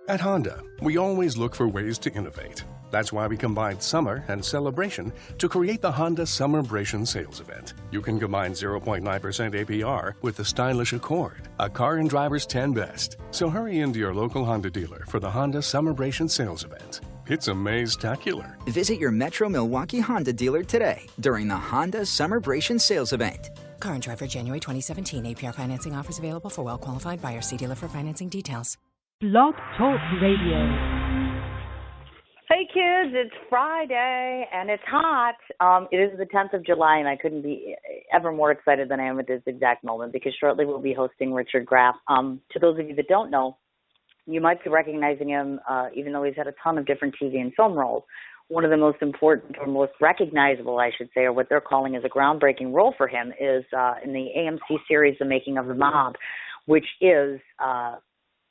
At Honda, we always look for ways to innovate. That's why we combined summer and celebration to create the Honda Summerbration sales event. You can combine 0.9% APR with the stylish Accord, a car and driver's 10 best. So hurry into your local Honda dealer for the Honda Summerbration sales event. It's amaze-tacular. Visit your Metro Milwaukee Honda dealer today during the Honda Summerbration sales event. Car and driver January 2017. APR financing offers available for well-qualified buyers. See dealer for financing details. Blog Talk Radio. Hey kids, it's Friday and it's hot. It is the 10th of July and I couldn't be ever more excited than I am at this exact moment because shortly we'll be hosting Richard Graff. To those of you that don't know, you might be recognizing him even though he's had a ton of different TV and film roles. One of the most important or most recognizable, I should say, or what they're calling as a groundbreaking role for him is in the AMC series The Making of the Mob, which is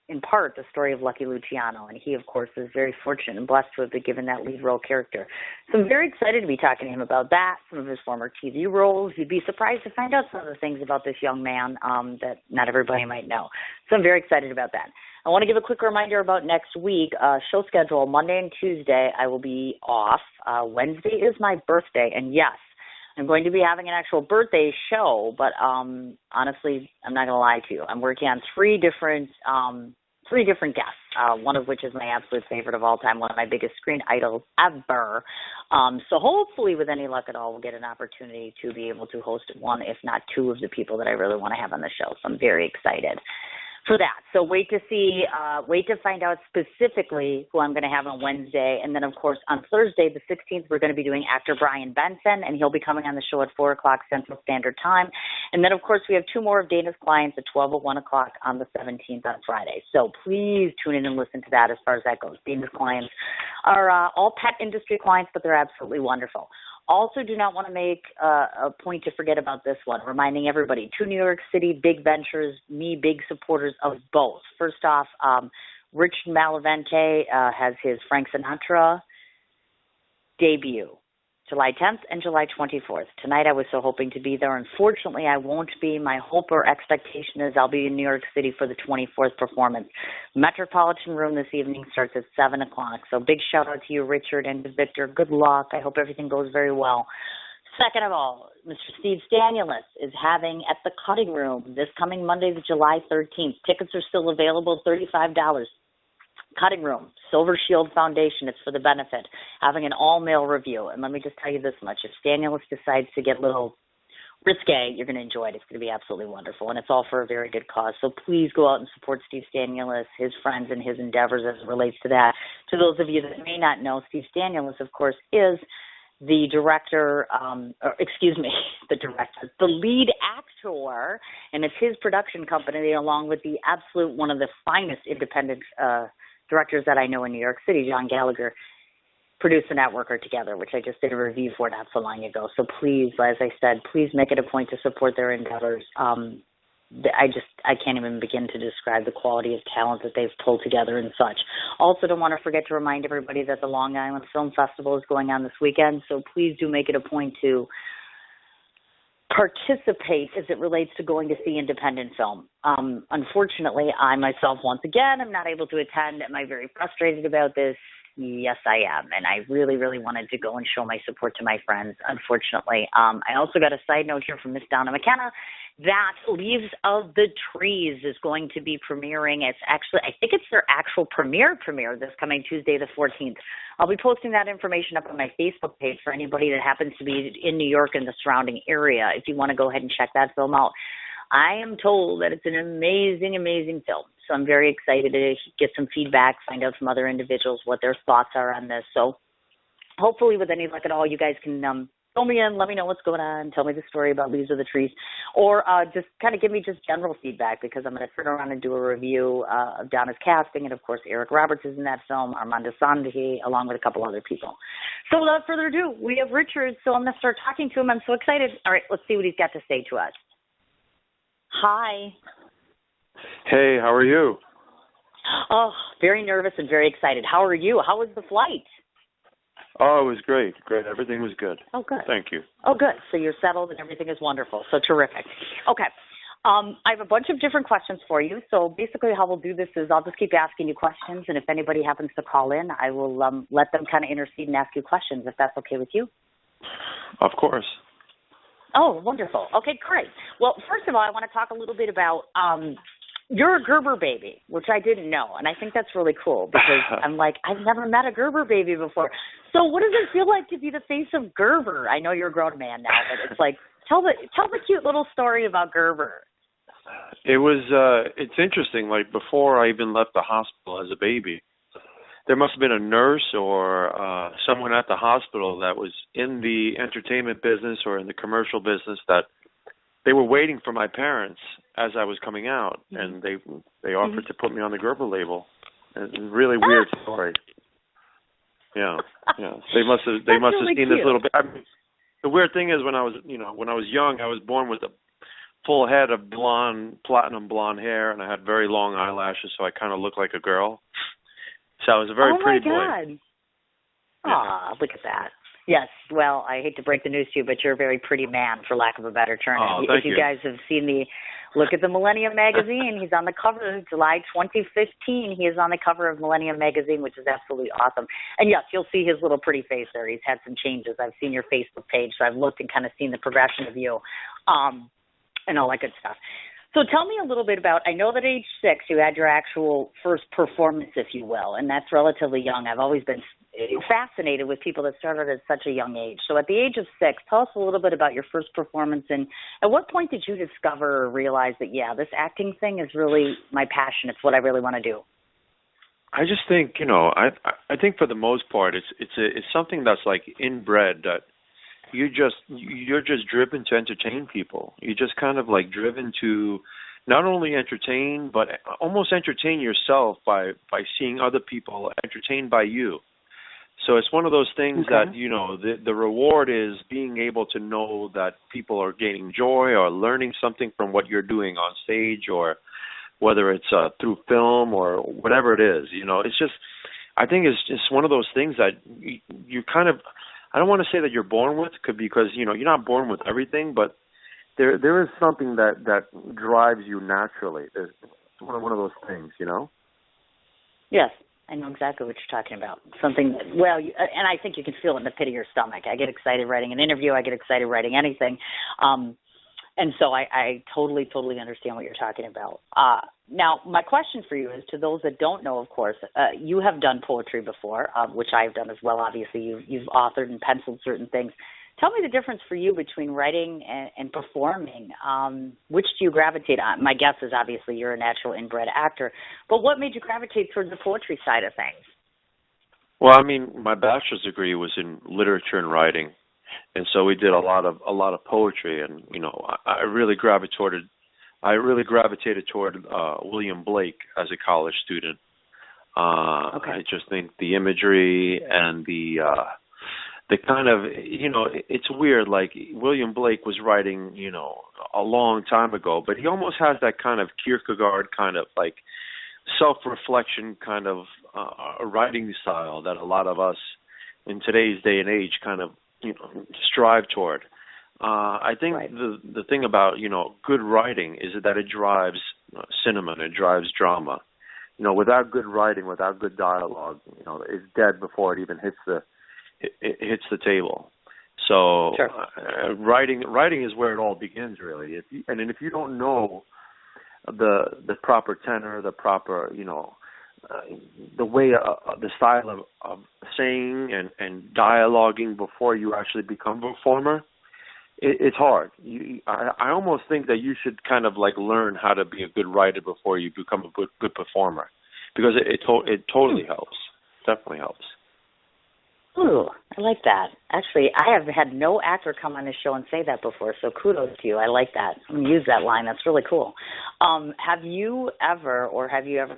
in part the story of Lucky Luciano, and he, of course, is very fortunate and blessed to have been given that lead role character. So I'm very excited to be talking to him about that, some of his former TV roles. You'd be surprised to find out some of the things about this young man that not everybody might know. So I'm very excited about that. I want to give a quick reminder about next week. Show schedule, Monday and Tuesday, I will be off. Wednesday is my birthday, and yes, I'm going to be having an actual birthday show, but honestly, I'm not going to lie to you. I'm working on three different guests, one of which is my absolute favorite of all time, one of my biggest screen idols ever. So hopefully, with any luck at all, we'll get an opportunity to be able to host one, if not two, of the people that I really want to have on the show. So I'm very excited for that. So wait to find out specifically who I'm going to have on Wednesday. And then, of course, on Thursday, the 16th, we're going to be doing actor Brian Benson, and he'll be coming on the show at 4 o'clock Central Standard Time. And then, of course, we have two more of Dana's clients at 12 or 1 o'clock on the 17th on Friday. So please tune in and listen to that as far as that goes. Dana's clients are all pet industry clients, but they're absolutely wonderful. Also, do not want to make a point to forget about this one, reminding everybody, two New York City big ventures, me big supporters of both. First off, Rich Malavente has his Frank Sinatra debut, July 10th and July 24th. Tonight I was so hoping to be there. Unfortunately, I won't be. My hope or expectation is I'll be in New York City for the 24th performance. Metropolitan Room this evening starts at 7 o'clock. So big shout out to you, Richard, and to Victor. Good luck. I hope everything goes very well. Second of all, Mr. Steve Stanulus is having at the Cutting Room this coming Monday, July 13th. Tickets are still available, $35. Cutting Room, Silver Shield Foundation, it's for the benefit, having an all-male review. And let me just tell you this much. If Stanulus decides to get a little risque, you're going to enjoy it. It's going to be absolutely wonderful, and it's all for a very good cause. So please go out and support Steve Stanulus, his friends, and his endeavors as it relates to that. To those of you that may not know, Steve Stanulus, of course, is the the lead actor, and it's his production company, along with the absolute one of the finest independent directors that I know in New York City, John Gallagher, produced The Networker together, which I just did a review for not so long ago. So please, as I said, please make it a point to support their endeavors. I can't even begin to describe the quality of talent that they've pulled together and such. Also, don't want to forget to remind everybody that the Long Island Film Festival is going on this weekend, so please do make it a point to participate as it relates to going to see independent film. Unfortunately, I myself, once again, am not able to attend. Am I very frustrated about this? Yes, I am. And I really, really wanted to go and show my support to my friends, unfortunately. I also got a side note here from Miss Donna McKenna that Leaves of the Trees is going to be premiering. It's actually, I think it's their actual premiere this coming Tuesday the 14th. I'll be posting that information up on my Facebook page for anybody that happens to be in New York and the surrounding area if you want to go ahead and check that film out. I am told that it's an amazing, amazing film. So I'm very excited to get some feedback, find out from other individuals what their thoughts are on this. So hopefully with any luck at all, you guys can fill me in, let me know what's going on, tell me the story about Leaves of the Trees, or just kind of give me just general feedback because I'm going to turn around and do a review of Donna's casting. And, of course, Eric Roberts is in that film, Armando Sandhi, along with a couple other people. So without further ado, we have Richard. So I'm going to start talking to him. I'm so excited. All right, let's see what he's got to say to us. Hi. Hey, how are you? Oh, very nervous and very excited. How are you? How was the flight? Oh, it was great. Great. Everything was good. Oh, good. Thank you. Oh, good. So you're settled and everything is wonderful. So terrific. Okay. I have a bunch of different questions for you. So basically how we'll do this is I'll just keep asking you questions, and if anybody happens to call in, I will let them kind of intercede and ask you questions, if that's okay with you. Of course. Oh, wonderful. Okay, great. Well, first of all, I want to talk a little bit about you're a Gerber baby, which I didn't know, and I think that's really cool because I'm like, I've never met a Gerber baby before. So what does it feel like to be the face of Gerber? I know you're a grown man now, but it's like, tell the cute little story about Gerber. It was, it's interesting, like before I even left the hospital as a baby, there must have been a nurse or someone at the hospital that was in the entertainment business or in the commercial business that they were waiting for my parents as I was coming out, and they offered to put me on the Gerber label. It's a really weird story. Yeah. They must have really seen cute. this little bit. I mean, the weird thing is when I was young, I was born with a full head of platinum blonde hair, and I had very long eyelashes, so I kind of looked like a girl. So I was a very pretty boy. Oh my God! Aw, look at that. Yes, well, I hate to break the news to you, but you're a very pretty man, for lack of a better term. Oh, if you guys have seen look at the Millennium Magazine. He's on the cover, July 2015. He is on the cover of Millennium Magazine, which is absolutely awesome. And yes, you'll see his little pretty face there. He's had some changes. I've seen your Facebook page, so I've looked and kind of seen the progression of you, and all that good stuff. So tell me a little bit about, I know that age 6 you had your actual first performance, if you will, and that's relatively young. I've always been fascinated with people that started at such a young age. So at the age of 6, tell us a little bit about your first performance, and at what point did you discover or realize that, yeah, this acting thing is really my passion, it's what I really want to do? I just think, I think for the most part it's something that's like inbred, that you're just driven to entertain people. You're just kind of like driven to not only entertain, but almost entertain yourself by seeing other people entertained by you. So it's one of those things that, the reward is being able to know that people are gaining joy or learning something from what you're doing on stage, or whether it's through film or whatever it is. It's just, I think it's just one of those things that you kind of, I don't want to say that you're born with, because you're not born with everything, but there is something that drives you naturally. It's one of those things, Yes, I know exactly what you're talking about. Something that, and I think you can feel it in the pit of your stomach. I get excited writing an interview. I get excited writing anything. And so I totally understand what you're talking about. Now, my question for you is, to those that don't know, of course, you have done poetry before, which I've done as well. Obviously, you've authored and penciled certain things. Tell me the difference for you between writing and performing. Which do you gravitate on? My guess is obviously you're a natural inbred actor, but what made you gravitate towards the poetry side of things? Well, I mean, my bachelor's degree was in literature and writing, and so we did a lot of poetry, and I really gravitated toward William Blake as a college student. Okay. I just think the imagery and the kind of, it's weird, like William Blake was writing, a long time ago, but he almost has that kind of Kierkegaard kind of like self-reflection kind of writing style that a lot of us in today's day and age kind of, strive toward. I think the thing about, good writing is that it drives cinema and it drives drama. Without good writing, without good dialogue, it's dead before it even hits the table. So sure. Writing is where it all begins, really. If you don't know the proper tenor, the proper, the way, the style of saying and dialoguing before you actually become a performer, it's hard. I almost think that you should kind of like learn how to be a good writer before you become a good performer, because it totally helps. Definitely helps. Ooh, I like that. Actually, I have had no actor come on this show and say that before, so kudos to you. I like that. I'm going to use that line. That's really cool. Have you ever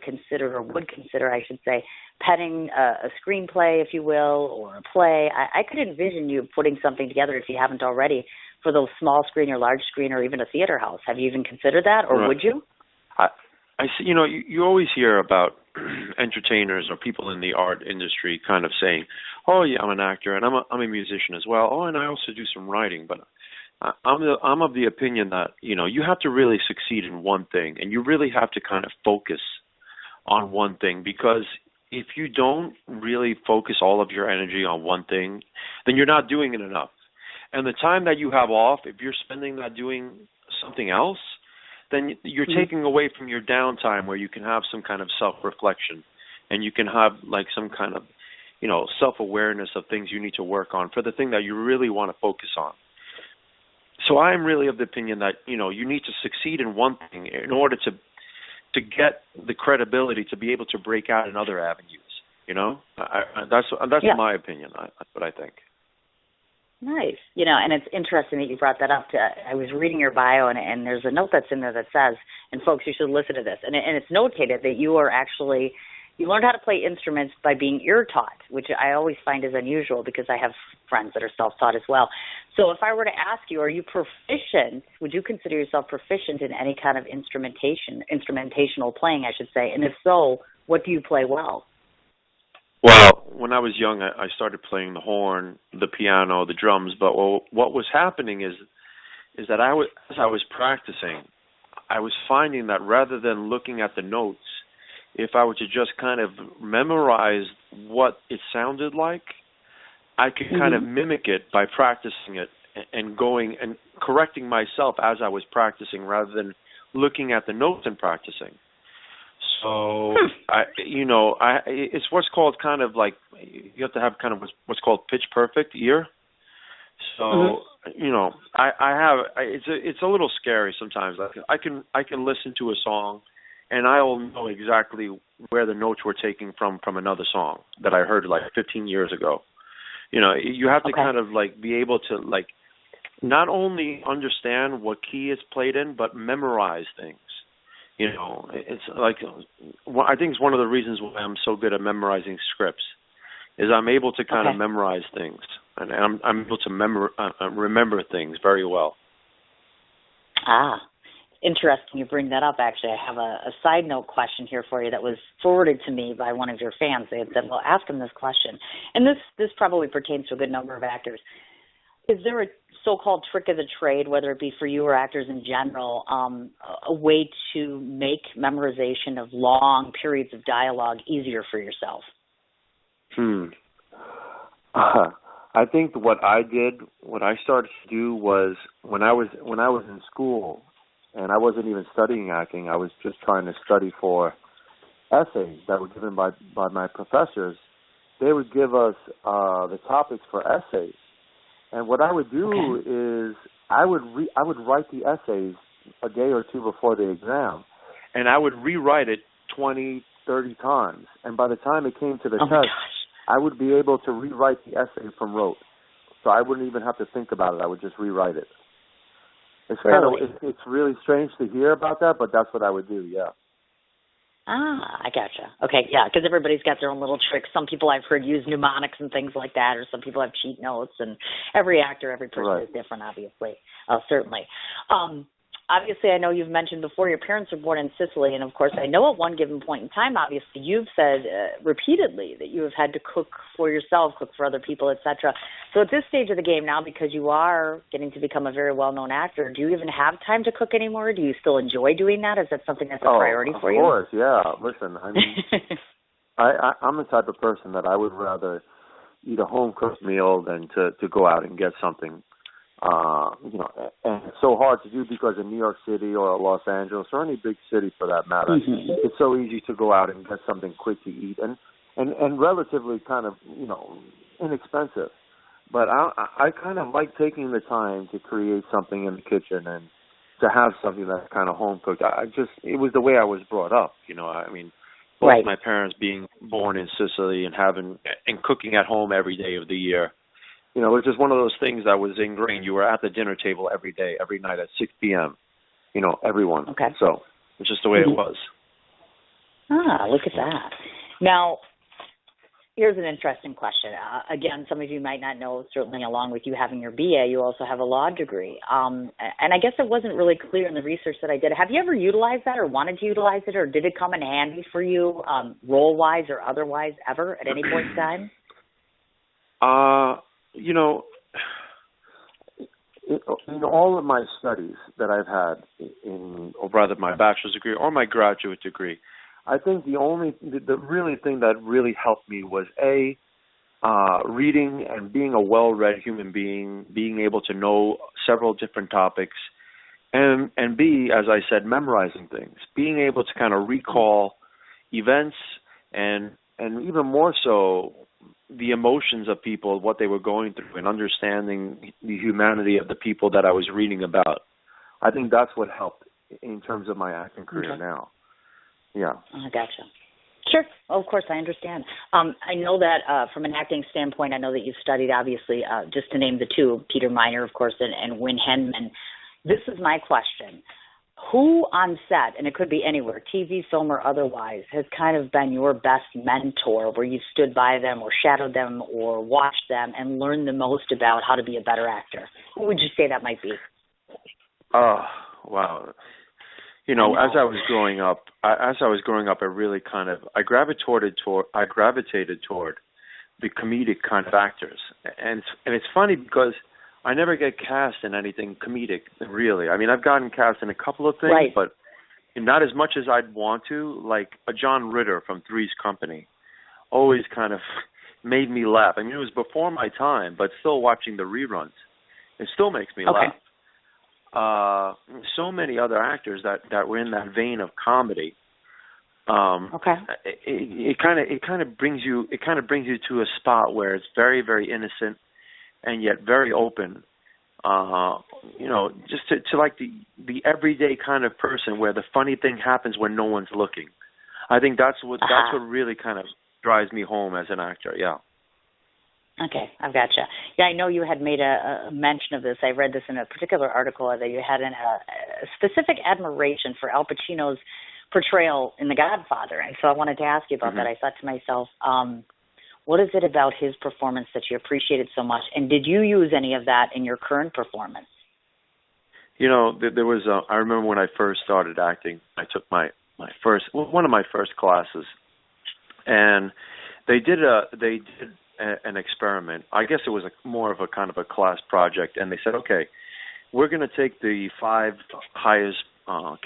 considered, or would consider, I should say, penning a screenplay, if you will, or a play? I could envision you putting something together, if you haven't already, for those small screen or large screen or even a theater house. Have you even considered that, or would you? I see. You always hear about entertainers or people in the art industry kind of saying, "Oh, yeah, I'm an actor and I'm a musician as well. Oh, and I also do some writing." But I'm of the opinion that, you have to really succeed in one thing, and you really have to kind of focus on one thing, because if you don't really focus all of your energy on one thing, then you're not doing it enough. And the time that you have off, if you're spending that doing something else, then you're taking away from your downtime where you can have some kind of self-reflection, and you can have like some kind of, self-awareness of things you need to work on for the thing that you really want to focus on. So I'm really of the opinion that, you need to succeed in one thing in order to get the credibility to be able to break out in other avenues. That's my opinion. That's what I think. Nice. And it's interesting that you brought that up. I was reading your bio, and there's a note that's in there that says, and folks, you should listen to this, and it's notated that you learned how to play instruments by being ear-taught, which I always find is unusual because I have friends that are self-taught as well. So if I were to ask you, are you proficient, would you consider yourself proficient in any kind of instrumentational playing, I should say? And if so, what do you play well? Well, when I was young, I started playing the horn, the piano, the drums. But what was happening is that as I was practicing, I was finding that rather than looking at the notes, if I were to just kind of memorize what it sounded like, I could kind of mimic it by practicing it and going and correcting myself as I was practicing rather than looking at the notes and practicing. So, it's what's called kind of like, you have to have kind of what's called pitch perfect ear. So, it's a little scary sometimes. I can listen to a song and I'll know exactly where the notes were taken from another song that I heard like 15 years ago. You have to kind of like be able to like not only understand what key it's played in, but memorize things. It's like, I think it's one of the reasons why I'm so good at memorizing scripts is I'm able to kind of memorize things, and I'm able to remember things very well. Interesting you bring that up, actually. I have a side note question here for you that was forwarded to me by one of your fans. They had said, well, ask him this question. And this probably pertains to a good number of actors. Is there a so-called trick of the trade, whether it be for you or actors in general, a way to make memorization of long periods of dialogue easier for yourself? I think what I started to do was when I was in school, and I wasn't even studying acting. I was just trying to study for essays that were given by my professors. They would give us the topics for essays, and what I would do is I would write the essays a day or two before the exam, and I would rewrite it 20, 30 times. And by the time it came to the test, I would be able to rewrite the essay from rote, so I wouldn't even have to think about it. I would just rewrite it. It's really strange to hear about that, but that's what I would do, yeah. I gotcha. Okay, yeah, because everybody's got their own little tricks. Some people I've heard use mnemonics and things like that, or some people have cheat notes, and every actor, every person is different, obviously, certainly. Obviously, I know you've mentioned before your parents were born in Sicily, and of course, I know at one given point in time, obviously, you've said repeatedly that you have had to cook for yourself, cook for other people, etc. So at this stage of the game now, because you are getting to become a very well-known actor, do you even have time to cook anymore? Do you still enjoy doing that? Is that something that's a priority for you? Of course, yeah. Listen, I mean, I'm the type of person that I would rather eat a home-cooked meal than to go out and get something. And it's so hard to do because in New York City or Los Angeles or any big city for that matter, it's so easy to go out and get something quick to eat and relatively kind of, inexpensive. But I kind of like taking the time to create something in the kitchen and to have something that's kind of home cooked. It was the way I was brought up, I mean, both my parents being born in Sicily and cooking at home every day of the year. It was just one of those things that was ingrained. You were at the dinner table every day, every night at 6 p.m., everyone. Okay. So it's just the way it was. Look at that. Now, here's an interesting question. Again, some of you might not know, certainly along with you having your BA, you also have a law degree. And I guess it wasn't really clear in the research that I did. Have you ever utilized that or wanted to utilize it, or did it come in handy for you role-wise or otherwise ever at any point in time? in all of my studies that I've had, or rather my bachelor's degree or my graduate degree, I think the really thing that really helped me was reading and being a well-read human being, being able to know several different topics, and B, as I said, memorizing things, being able to kind of recall events and even more so the emotions of people, what they were going through, and understanding the humanity of the people that I was reading about. I think that's what helped in terms of my acting career now. Yeah. I gotcha. Sure. Oh, of course, I understand. I know that from an acting standpoint, I know that you've studied, obviously, just to name the two, Peter Miner, of course, and Win Henman. This is my question. Who on set, and it could be anywhere, TV, film, or otherwise, has kind of been your best mentor where you've stood by them or shadowed them or watched them and learned the most about how to be a better actor? Who would you say that might be? Oh, wow. You know, as I was growing up, I really kind of I gravitated toward the comedic kind of actors, and it's funny because I never get cast in anything comedic, really. I mean, I've gotten cast in a couple of things, but not as much as I'd want to. Like a John Ritter from Three's Company, always kind of made me laugh. I mean, it was before my time, but still watching the reruns, it still makes me laugh. So many other actors that were in that vein of comedy. It kind of brings you to a spot where it's very, very innocent and yet very open. You know, just to like the everyday kind of person where the funny thing happens when no one's looking. I think that's what really kind of drives me home as an actor. Yeah. Okay, I've gotcha. Yeah, I know you had made a mention of this. I read this in a particular article that you had a specific admiration for Al Pacino's portrayal in The Godfather. And so I wanted to ask you about that. I thought to myself, what is it about his performance that you appreciated so much? And did you use any of that in your current performance? You know, there was I remember when I first started acting, I took one of my first classes, and they did an experiment. I guess it was more of a kind of a class project, and they said, okay, we're going to take the 5 highest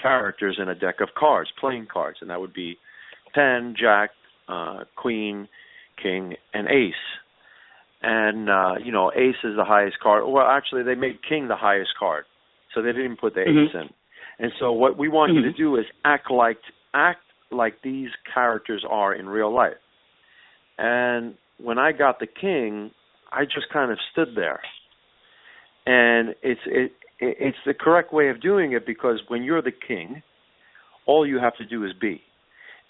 characters in a deck of cards, playing cards, and that would be 10, Jack, Queen, King, and Ace. And, you know, Ace is the highest card. Well, actually, they made King the highest card, so they didn't put the Ace in. And so what we want you to do is act like these characters are in real life. And when I got the King, I just kind of stood there. And it's the correct way of doing it, because when you're the King, all you have to do is be.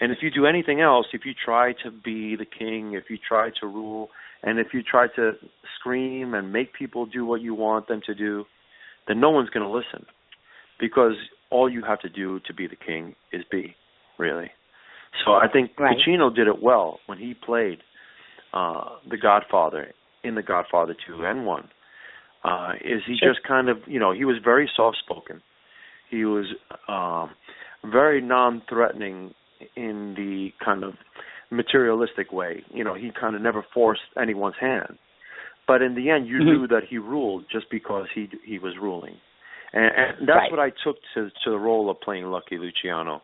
And if you do anything else, if you try to be the King, if you try to rule, and if you try to scream and make people do what you want them to do, then no one's going to listen, because all you have to do to be the King is be, really. So I think Pacino did it well when he played The Godfather in The Godfather 2 and 1. Is he just kind of, you know, he was very soft-spoken. He was very non-threatening in the kind of materialistic way. You know, he kind of never forced anyone's hand. But in the end, you knew that he ruled just because he was ruling. And that's what I took to the role of playing Lucky Luciano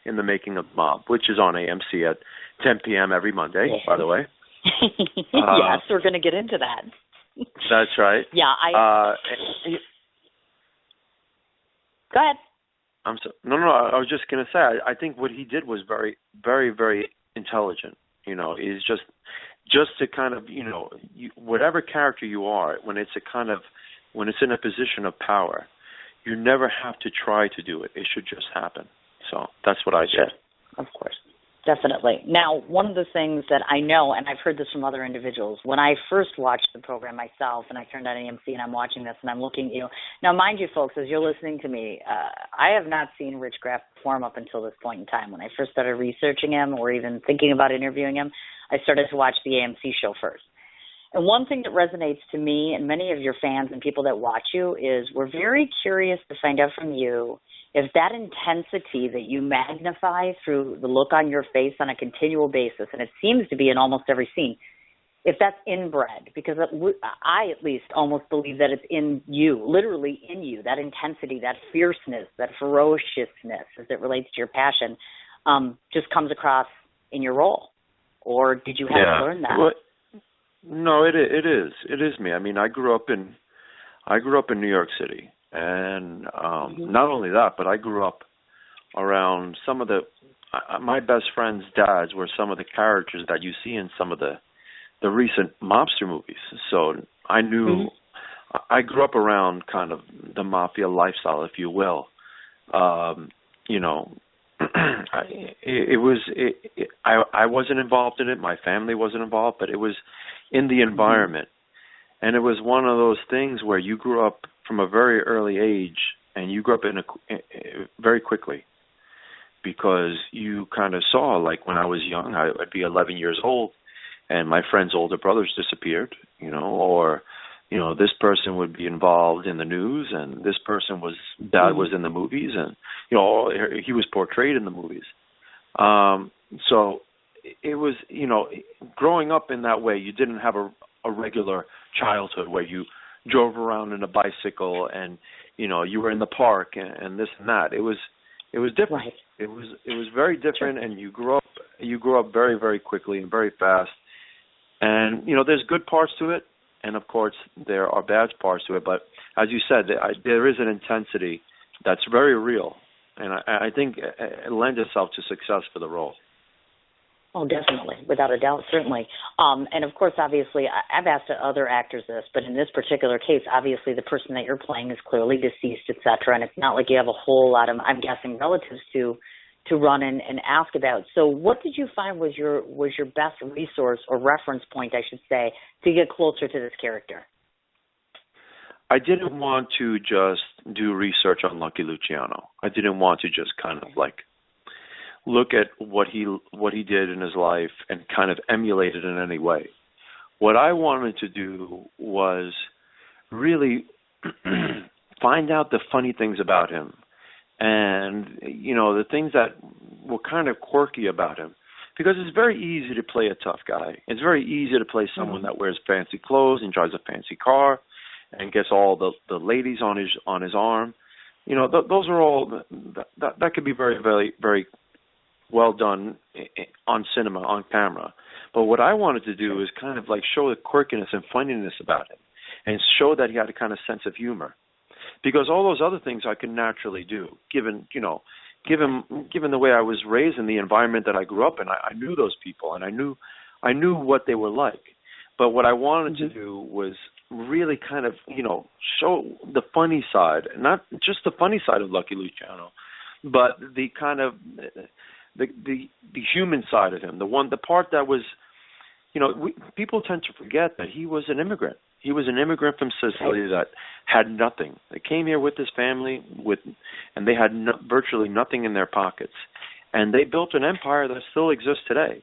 in The Making of the Mob, which is on AMC at 10 p.m. every Monday, by the way. Yes, we're going to get into that. That's right. Yeah, go ahead. No, I was just going to say, I think what he did was very, very, very intelligent. You know, is just to kind of, you know, whatever character you are, when it's in a position of power, you never have to try to do it. It should just happen. So that's what I did. Of course. Definitely. Now, one of the things that I know, and I've heard this from other individuals, when I first watched the program myself, and I turned on AMC and I'm watching this and I'm looking at you. Now, mind you, folks, as you're listening to me, I have not seen Rich Graff perform up until this point in time. When I first started researching him or even thinking about interviewing him, I started to watch the AMC show first. And one thing that resonates to me and many of your fans and people that watch you is we're very curious to find out from you if that intensity that you magnify through the look on your face on a continual basis, and it seems to be in almost every scene, if that's inbred, because I at least almost believe that it's in you, literally in you, that intensity, that fierceness, that ferociousness as it relates to your passion, just comes across in your role. Or did you have to learn that? Well, no, it is. It is me. I mean, I grew up in New York City, and not only that, but I grew up around some of my best friends' dads were some of the characters that you see in some of the recent mobster movies. So I knew, I grew up around kind of the mafia lifestyle, if you will. You know, I wasn't involved in it. My family wasn't involved, but it was in the environment. And it was one of those things where you grew up from a very early age, and you grew up very quickly, because you kind of saw, like when I was young, I'd be 11 years old, and my friends' older brothers disappeared, you know, or, you know, this person would be involved in the news, and this person dad was in the movies, and, you know, he was portrayed in the movies. So it was, you know, growing up in that way, you didn't have a regular childhood where you drove around in a bicycle and, you know, you were in the park and this and that. It was different. Right. It was very different, and you grew up very, very quickly and very fast. And, you know, there's good parts to it, and of course there are bad parts to it. But as you said, there is an intensity that's very real, and I think it lends itself to success for the role. Oh, definitely, without a doubt, certainly. And of course, obviously, I've asked other actors this, but in this particular case, obviously, the person that you're playing is clearly deceased, et cetera, and it's not like you have a whole lot of, I'm guessing, relatives to run and ask about. So what did you find was your best resource or reference point, I should say, to get closer to this character? I didn't want to just do research on Lucky Luciano. I didn't want to just kind of like look at what he did in his life and kind of emulate it in any way. What I wanted to do was really find out the funny things about him, and, you know, the things that were kind of quirky about him. Because it's very easy to play a tough guy. It's very easy to play someone that wears fancy clothes and drives a fancy car and gets all the ladies on his arm. You know, those are all that could be very, very, very well done on cinema, on camera. But what I wanted to do is kind of like show the quirkiness and funniness about him, and show that he had a kind of sense of humor. Because all those other things I could naturally do, given the way I was raised in the environment that I grew up in. I knew those people, and I knew what they were like. But what I wanted to do was really kind of, you know, show the funny side, not just the funny side of Lucky Luciano, but the kind of the human side of him, the part that was, you know, people tend to forget that he was an immigrant. He was an immigrant from Sicily that had nothing. They came here with his family, and they had virtually nothing in their pockets. And they built an empire that still exists today.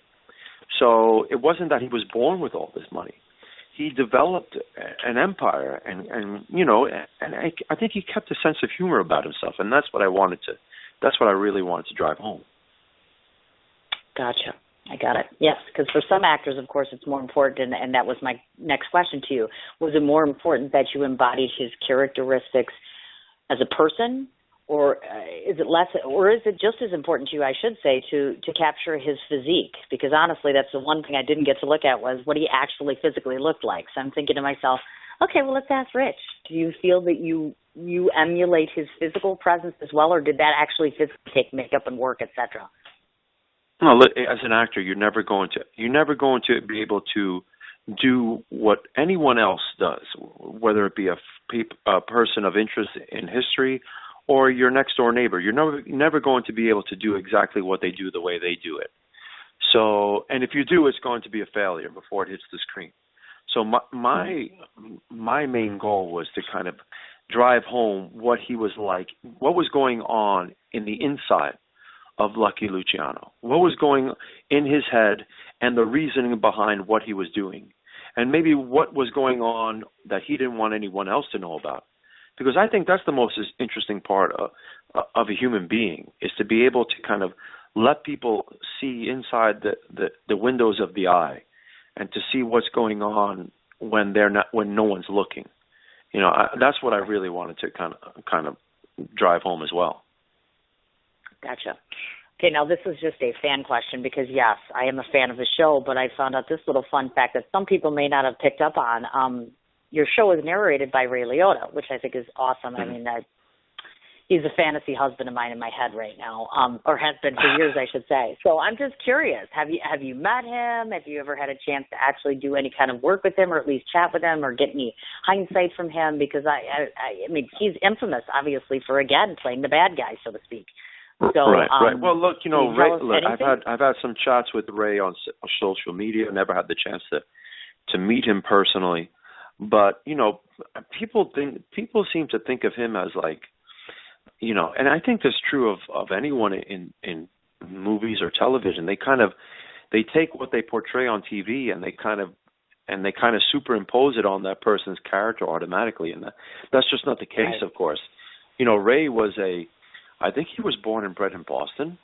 So it wasn't that he was born with all this money. He developed an empire, and you know, and I think he kept a sense of humor about himself, and that's what I really wanted to drive home. Gotcha. I got it. Yes, because for some actors, of course, it's more important, and that was my next question to you. Was it more important that you embodied his characteristics as a person, or is it less, or is it just as important to you, I should say, to capture his physique? Because honestly, that's the one thing I didn't get to look at, was what he actually physically looked like. So I'm thinking to myself, okay, well, let's ask Rich. Do you feel that you emulate his physical presence as well, or did that actually physically take makeup and work, et cetera? No, as an actor, you're never going to be able to do what anyone else does, whether it be a person of interest in history or your next door neighbor. You're never going to be able to do exactly what they do the way they do it. So, and if you do, it's going to be a failure before it hits the screen. So my main goal was to kind of drive home what he was like, what was going on in the inside of Lucky Luciano, what was going in his head, and the reasoning behind what he was doing, and maybe what was going on that he didn't want anyone else to know about. Because I think that's the most interesting part of a human being, is to be able to kind of let people see inside the windows of the eye, and to see what's going on when no one's looking. That's what I really wanted to kind of drive home as well. Gotcha. Okay, now this is just a fan question because, yes, I am a fan of the show, but I found out this little fun fact that some people may not have picked up on. Your show is narrated by Ray Liotta, which I think is awesome. I mean, he's a fantasy husband of mine in my head right now, or has been for years, I should say. So I'm just curious, have you met him? Have you ever had a chance to actually do any kind of work with him or at least chat with him or get any hindsight from him? Because, I mean, he's infamous, obviously, for, again, playing the bad guy, so to speak. So, right. Well, look, Ray. Look, anything? I've had some chats with Ray on social media. Never had the chance to meet him personally, but people seem to think of him as like, and I think that's true of anyone in movies or television. They take what they portray on TV and they kind of superimpose it on that person's character automatically, and that's just not the case, right. Of course. Ray was I think he was born and bred in Boston.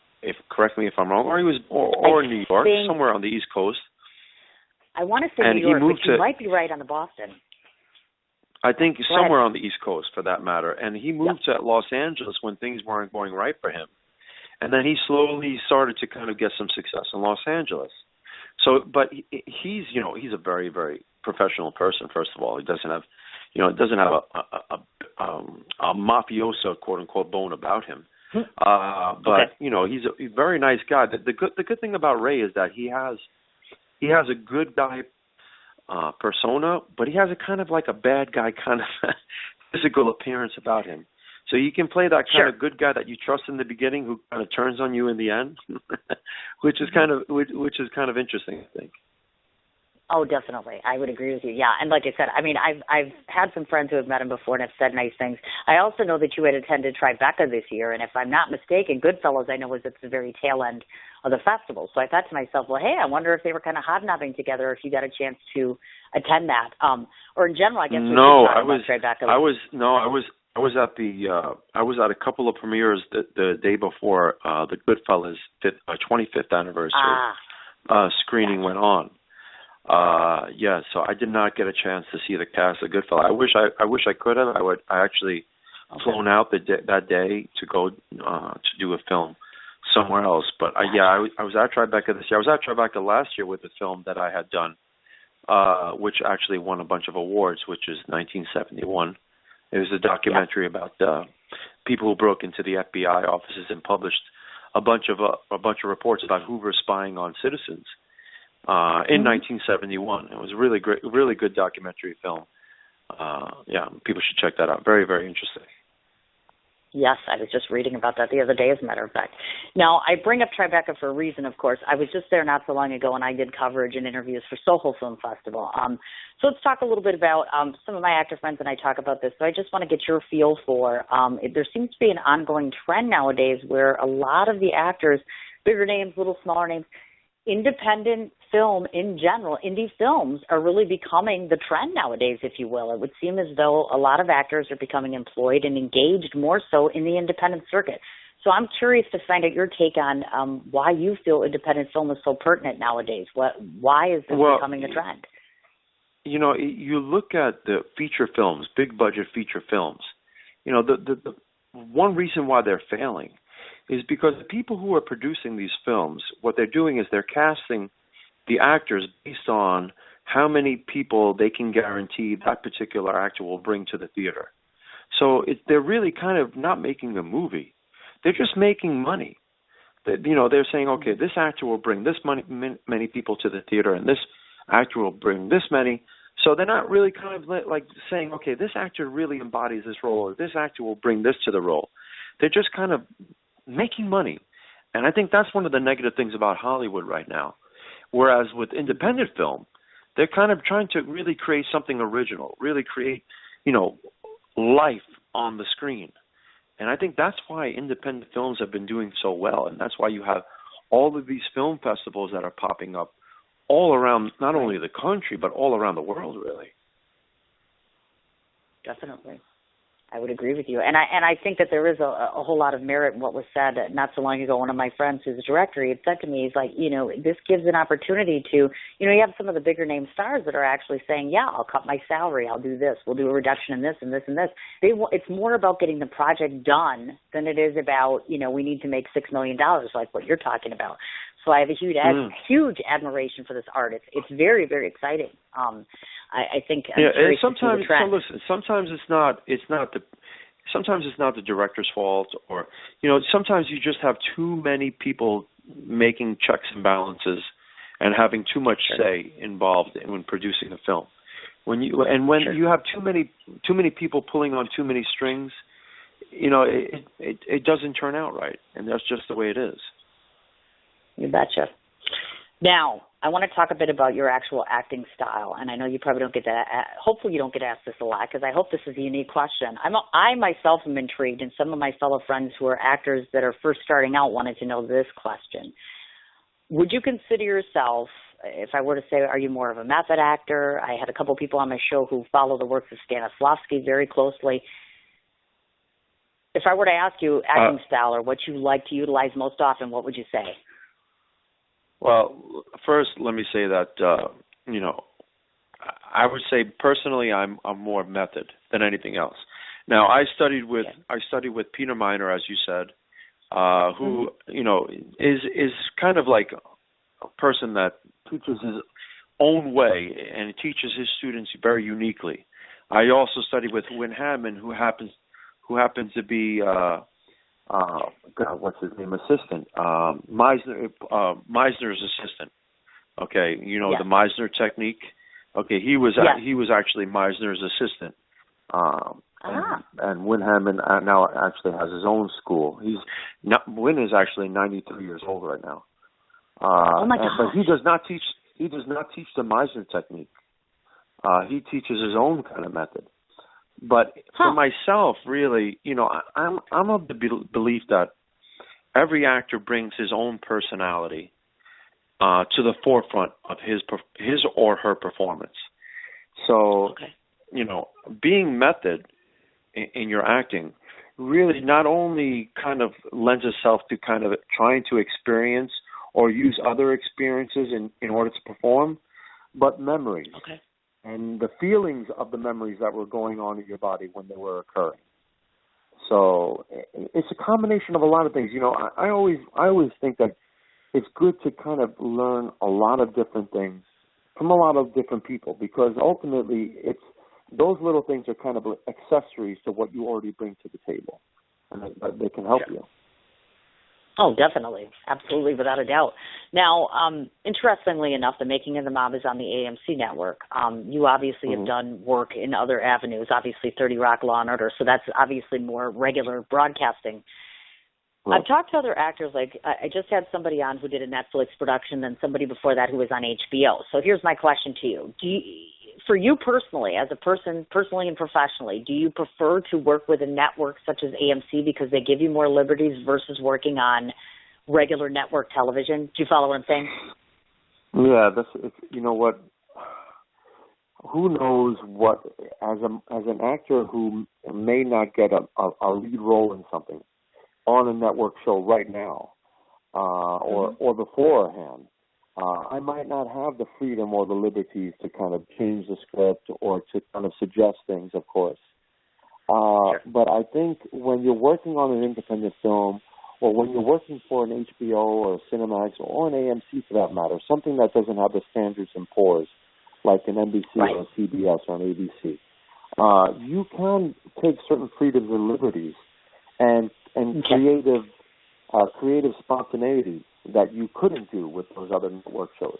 Correct me if I'm wrong, or he was, or New York, somewhere on the East Coast. I want to say New York, but you might be right on the Boston. I think somewhere on the East Coast, for that matter. And he moved to Los Angeles when things weren't going right for him, and then he slowly started to kind of get some success in Los Angeles. So, but he's a very, very professional person. First of all, he doesn't have a mafioso, quote unquote, bone about him. But he's a very nice guy. The good thing about Ray is that he has a good guy persona, but he has a kind of like a bad guy kind of physical appearance about him. So you can play that kind of good guy that you trust in the beginning, who kind of turns on you in the end, which is kind of interesting, I think. Oh, definitely. I would agree with you. Yeah, and like I said, I mean, I've had some friends who have met him before and have said nice things. I also know that you had attended Tribeca this year, and if I'm not mistaken, Goodfellas, I know, was at the very tail end of the festival. So I thought to myself, well, hey, I wonder if they were kind of hobnobbing together, if you got a chance to attend that, or in general, I guess. I was at a couple of premieres the day before the Goodfellas 25th anniversary screening went on. So I did not get a chance to see the cast of Goodfellas. I wish I could have. I actually flown out that day to go to do a film somewhere else. But I was at Tribeca this year. I was at Tribeca last year with the film that I had done, which actually won a bunch of awards, which is 1971. It was a documentary about people who broke into the FBI offices and published a bunch of reports about Hoover spying on citizens. In 1971. It was a really great, really good documentary film. People should check that out. Very, very interesting. Yes, I was just reading about that the other day, as a matter of fact. Now, I bring up Tribeca for a reason, of course. I was just there not so long ago, and I did coverage and interviews for Soho Film Festival. So let's talk a little bit about some of my actor friends and I talk about this. So I just want to get your feel for, there seems to be an ongoing trend nowadays where a lot of the actors, bigger names, little smaller names, independent film in general, indie films are really becoming the trend nowadays, if you will. It would seem as though a lot of actors are becoming employed and engaged more so in the independent circuit. So I'm curious to find out your take on why you feel independent film is so pertinent nowadays. Why is this becoming a trend? You look at the feature films, big budget feature films. The one reason why they're failing is because the people who are producing these films, what they're doing is they're casting the actors based on how many people they can guarantee that particular actor will bring to the theater. So they're really kind of not making a movie. They're just making money. They're saying, okay, this actor will bring this many people to the theater, and this actor will bring this many. So they're not really kind of like saying, okay, this actor really embodies this role, or this actor will bring this to the role. They're just kind of making money. And I think that's one of the negative things about Hollywood right now. Whereas with independent film, they're kind of trying to really create something original, really create, life on the screen. And I think that's why independent films have been doing so well. And that's why you have all of these film festivals that are popping up all around, not only the country, but all around the world, really. Definitely. I would agree with you. And I think that there is a whole lot of merit in what was said not so long ago. One of my friends who's a director, he had said to me, he's like, this gives an opportunity to, you have some of the bigger name stars that are actually saying, yeah, I'll cut my salary. I'll do this. We'll do a reduction in this and this and this. It's more about getting the project done than it is about, we need to make $6 million like what you're talking about. So I have a huge admiration for this art. It's very, very exciting. I think sometimes it's not the director's fault, or sometimes you just have too many people making checks and balances and having too much say involved when producing a film. When you have too many people pulling on too many strings, it doesn't turn out right, and that's just the way it is. You betcha. Now, I want to talk a bit about your actual acting style, and I know you probably don't get that. Hopefully, you don't get asked this a lot, because I hope this is a unique question. I myself am intrigued, and some of my fellow friends who are actors that are first starting out wanted to know this question. Would you consider yourself, if I were to say, are you more of a method actor? I had a couple people on my show who follow the works of Stanislavski very closely. If I were to ask you acting style or what you like to utilize most often, what would you say? Well, first, let me say that, I would say personally I'm more method than anything else. Now, I studied with Peter Miner, as you said, who, is kind of like a person that teaches his own way and teaches his students very uniquely. I also studied with Win Hammond, who happens to be what's his name? Assistant. Meisner's assistant. Okay, the Meisner technique. Okay, he was actually Meisner's assistant. And Win Hammond now actually has his own school. Win is actually 93 years old right now. Oh my gosh. But he does not teach the Meisner technique. He teaches his own kind of method. But for myself, really, I'm of the belief that every actor brings his own personality to the forefront of his or her performance. So, being method in your acting really not only kind of lends itself to kind of trying to experience or use other experiences in order to perform, but memories. Okay. And the feelings of the memories that were going on in your body when they were occurring. So it's a combination of a lot of things. I always think that it's good to kind of learn a lot of different things from a lot of different people, because ultimately those little things are kind of accessories to what you already bring to the table, and they can help you. Oh, definitely. Absolutely, without a doubt. Now, interestingly enough, The Making of the Mob is on the AMC network. You obviously have done work in other avenues, obviously 30 Rock, Law & Order, so that's obviously more regular broadcasting. Right. I've talked to other actors, like I just had somebody on who did a Netflix production, then somebody before that who was on HBO. So here's my question to you. For you personally, as a person, personally and professionally, do you prefer to work with a network such as AMC because they give you more liberties versus working on regular network television? Do you follow what I'm saying? Yeah, you know what? Who knows what, as an actor who may not get a lead role in something on a network show right now, or beforehand, I might not have the freedom or the liberties to kind of change the script or to kind of suggest things, of course. But I think when you're working on an independent film, or when you're working for an HBO or a Cinemax or an AMC for that matter, something that doesn't have the standards and pours like an NBC or a CBS or an ABC, you can take certain freedoms and liberties and creative spontaneity that you couldn't do with those other network shows.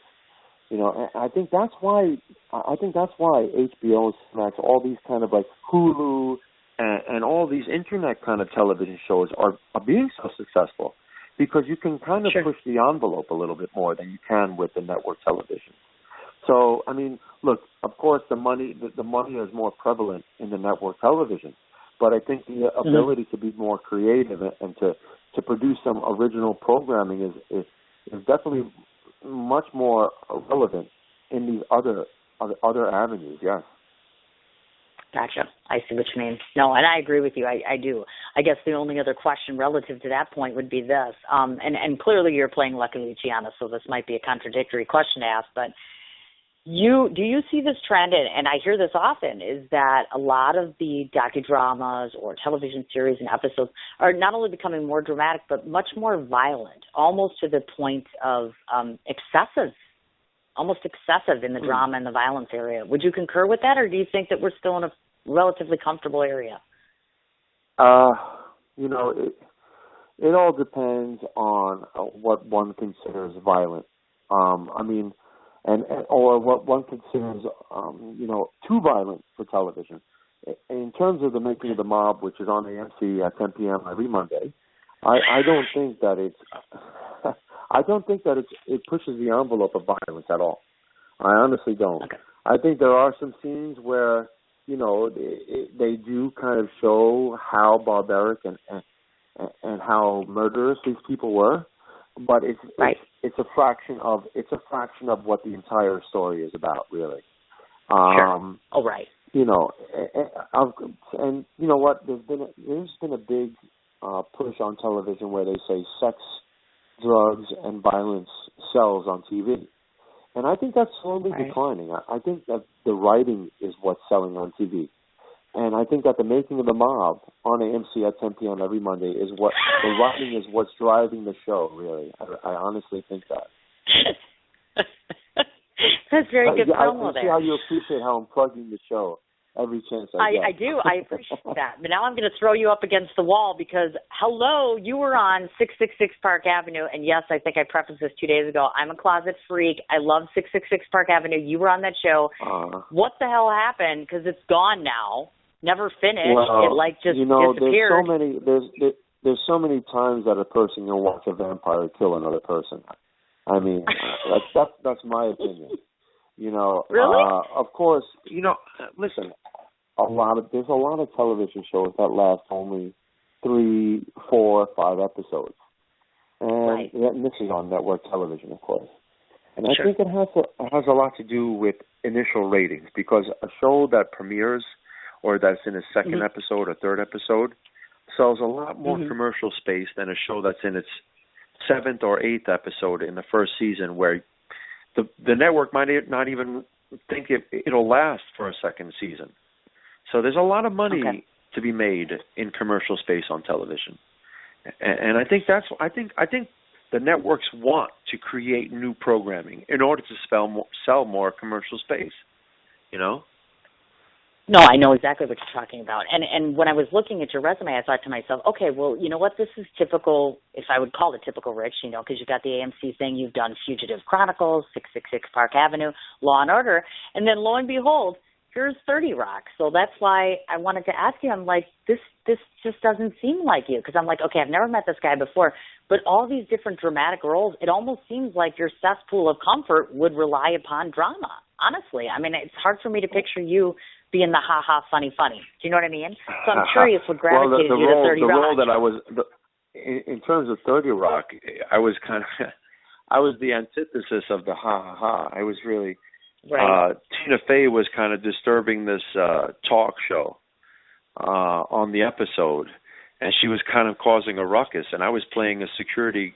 And I think that's why HBO, Cinemax, all these kind of like Hulu and all these internet kind of television shows are being so successful, because you can kind of push the envelope a little bit more than you can with the network television. So, I mean, look, of course the money is more prevalent in the network television, but I think the ability to be more creative and to produce some original programming is definitely much more relevant in these other avenues. Yes. Gotcha. I see what you mean. No, and I agree with you. I do. I guess the only other question relative to that point would be this. And clearly you're playing Lucky Luciano, so this might be a contradictory question to ask, but do you see this trend, and I hear this often, is that a lot of the docudramas or television series and episodes are not only becoming more dramatic, but much more violent, almost to the point of almost excessive in the drama and the violence area. Would you concur with that, or do you think that we're still in a relatively comfortable area? It all depends on what one considers violent. Or what one considers, too violent for television. In terms of the Making of the Mob, which is on AMC at 10 p.m. every Monday, I don't think that it pushes the envelope of violence at all. I honestly don't. Okay. I think there are some scenes where, they do kind of show how barbaric and how murderous these people were. But it's a fraction of what the entire story is about, really. Sure. Oh, right. And you know what? There's been a big push on television where they say sex, drugs, and violence sells on TV, and I think that's slowly declining. I think that the writing is what's selling on TV. And I think that the Making of the Mob on AMC at 10 p.m. every Monday is what the writing is what's driving the show. Really, I honestly think that. That's very good promo I there. see how you appreciate how I'm plugging the show every chance I get. I do. I appreciate that. But now I'm going to throw you up against the wall because, hello, you were on 666 Park Avenue. And, yes, I think I prefaced this 2 days ago. I'm a closet freak. I love 666 Park Avenue. You were on that show. What the hell happened? Because it's gone now. Never finished. Well, it just disappeared. There's so many times that a person can watch a vampire kill another person. I mean, that's my opinion. Really? Of course, listen. There's a lot of television shows that last only 3, 4, 5 episodes, and this is on network television, of course. And I think it has a lot to do with initial ratings, because a show that premieres or that's in its second episode or third episode sells a lot more commercial space than a show that's in its 7th or 8th episode in the first season, where the network might not even think it'll last for a second season. So there's a lot of money to be made in commercial space on television, and I think I think the networks want to create new programming in order to sell more commercial space. No, I know exactly what you're talking about. And when I was looking at your resume, I thought to myself, okay, well, you know what? This is typical, if I would call it typical, Rich, because you've got the AMC thing. You've done Fugitive Chronicles, 666 Park Avenue, Law and Order. And then lo and behold, here's 30 Rock. So that's why I wanted to ask you. I'm like, this just doesn't seem like you. Because I'm like, okay, I've never met this guy before. But all these different dramatic roles, it almost seems like your cesspool of comfort would rely upon drama. Honestly, I mean, it's hard for me to picture you being the ha-ha, funny. Do you know what I mean? So I'm curious what gravitated you to 30 Rock. The role that I was, in terms of 30 Rock, I was the antithesis of the ha-ha-ha. I was really, Tina Fey was kind of disturbing this talk show on the episode, and she was kind of causing a ruckus, and I was playing a security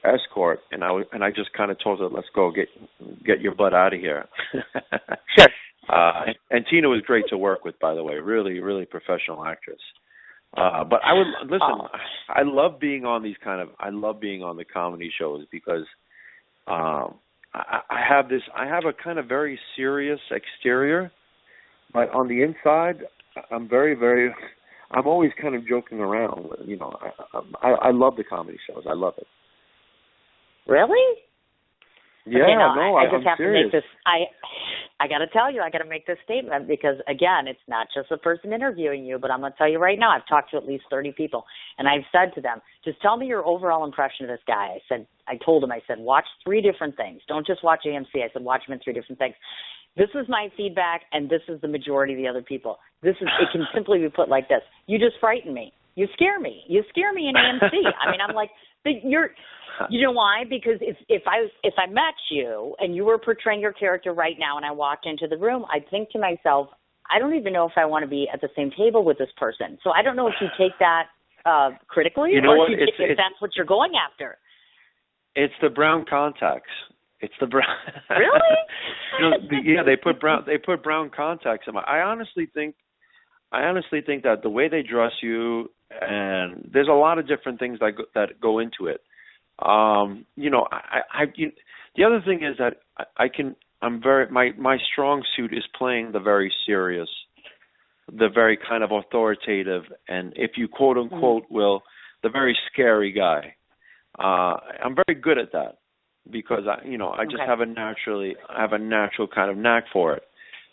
escort, and I just kind of told her, let's go, get your butt out of here. Sure. And Tina was great to work with, by the way. Really, really professional actress. But I would listen. I love being on the comedy shows because I have a kind of very serious exterior, but on the inside, I'm always kind of joking around. I love the comedy shows. I love it. Really? Yeah, I just I'm have serious. to make this. I got to tell you, I got to make this statement because, again, it's not just the person interviewing you, but I'm going to tell you right now, I've talked to at least 30 people, and I've said to them, just tell me your overall impression of this guy. I told him, watch 3 different things. Don't just watch AMC. I said, watch him in 3 different things. This is my feedback, and this is the majority of the other people. It can simply be put like this. You just frighten me. You scare me. You scare me in AMC. I mean, I'm like, you know why? Because if I met you and you were portraying your character right now and I walked into the room, I'd think to myself, I don't even know if I want to be at the same table with this person. So I don't know if you take that critically, you know or what? if that's what you're going after. It's the brown contacts. It's the brown. Really? Yeah, they put brown contacts in my. I honestly think that the way they dress you, and there's a lot of different things that go into it. The other thing is that my strong suit is playing the very serious, the very kind of authoritative, and if you quote unquote will, the very scary guy. I'm very good at that because I just have a natural kind of knack for it.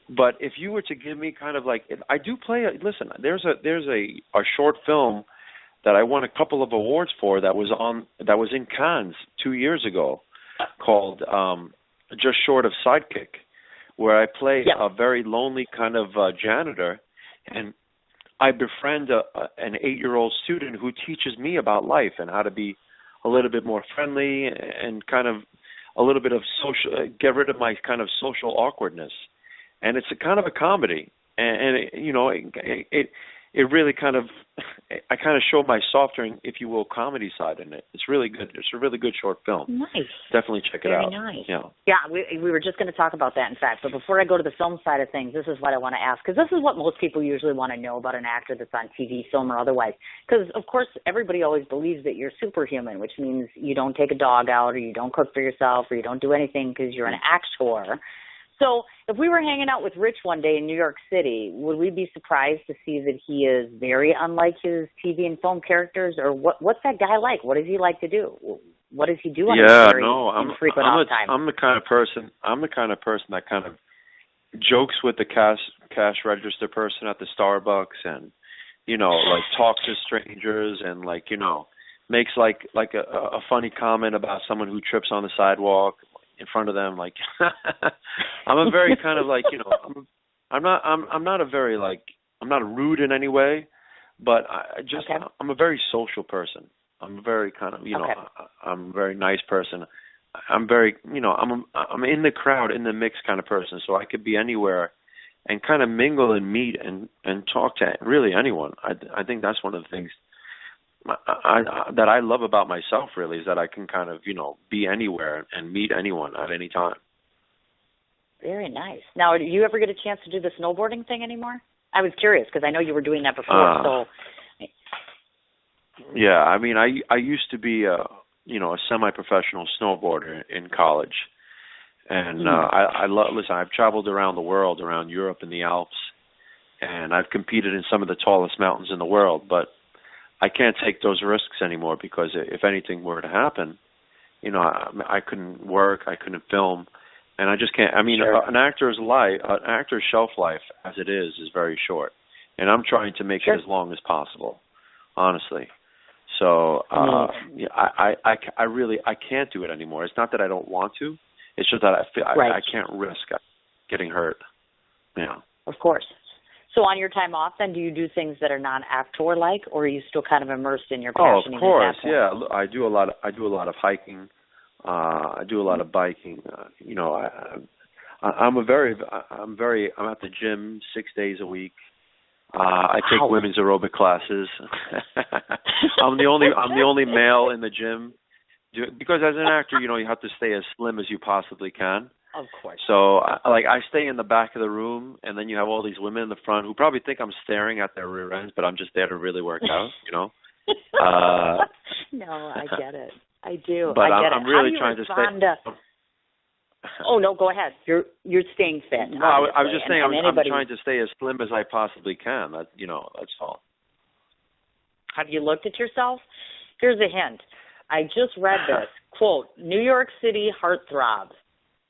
But if you were to give me kind of like, I do play. Listen, there's a short film that I won a couple of awards for that was in Cannes 2 years ago, called Just Short of Sidekick, where I play a very lonely kind of janitor, and I befriend an 8-year-old student who teaches me about life and how to be a little bit more friendly and kind of a little bit of social, get rid of my kind of social awkwardness. And it's a kind of a comedy, and it really kind of, I kind of show my softer, if you will, comedy side in it. It's really good. It's a really good short film. Nice. Definitely check it out. Very nice. Yeah, we were just going to talk about that, in fact. But before I go to the film side of things, this is what I want to ask, because this is what most people usually want to know about an actor that's on TV, film, or otherwise. Because, of course, everybody always believes that you're superhuman, which means you don't take a dog out, or you don't cook for yourself, or you don't do anything because you're an actor. So if we were hanging out with Rich one day in New York City, would we be surprised to see that he is very unlike his TV and film characters? Or what's that guy like? What does he like to do? What does he do on his very infrequent off time? I'm the kind of person that kind of jokes with the cash register person at the Starbucks, and like talks to strangers, and makes like a funny comment about someone who trips on the sidewalk in front of them. Like I'm a very kind of like, I'm not rude in any way, but I'm a very social person. I'm a very kind of, I'm a very nice person. I'm very, I'm in the crowd, in the mix kind of person. So I could be anywhere and kind of mingle and meet and talk to really anyone. I think that's one of the things that I love about myself, really, is that I can kind of, be anywhere and meet anyone at any time. Very nice. Now, do you ever get a chance to do the snowboarding thing anymore? I was curious because I know you were doing that before. Yeah, I mean, I used to be a semi-professional snowboarder in college, and listen, I've traveled around the world, around Europe and the Alps, and I've competed in some of the tallest mountains in the world, but I can't take those risks anymore because if anything were to happen, I couldn't work, I couldn't film, and I just can't. I mean, an actor's shelf life as it is very short, and I'm trying to make it as long as possible, honestly. So I really can't do it anymore. It's not that I don't want to; it's just that I feel I can't risk getting hurt. Yeah. Of course. So on your time off, then, do you do things that are non-actor-like, or are you still kind of immersed in your passion? Oh, of course, yeah. I do a lot of hiking. I do a lot of biking. I'm at the gym 6 days a week. I take women's aerobic classes. I'm the only male in the gym because as an actor, you have to stay as slim as you possibly can. Of course. So, I stay in the back of the room, and then you have all these women in the front who probably think I'm staring at their rear ends, but I'm just there to really work out, No, I get it. I do. But I get I'm it. really trying to stay. Oh no, go ahead. You're staying fit. No, I was just saying I'm trying to stay as slim as I possibly can. That's all. Have you looked at yourself? Here's a hint. I just read this quote: New York City heartthrob.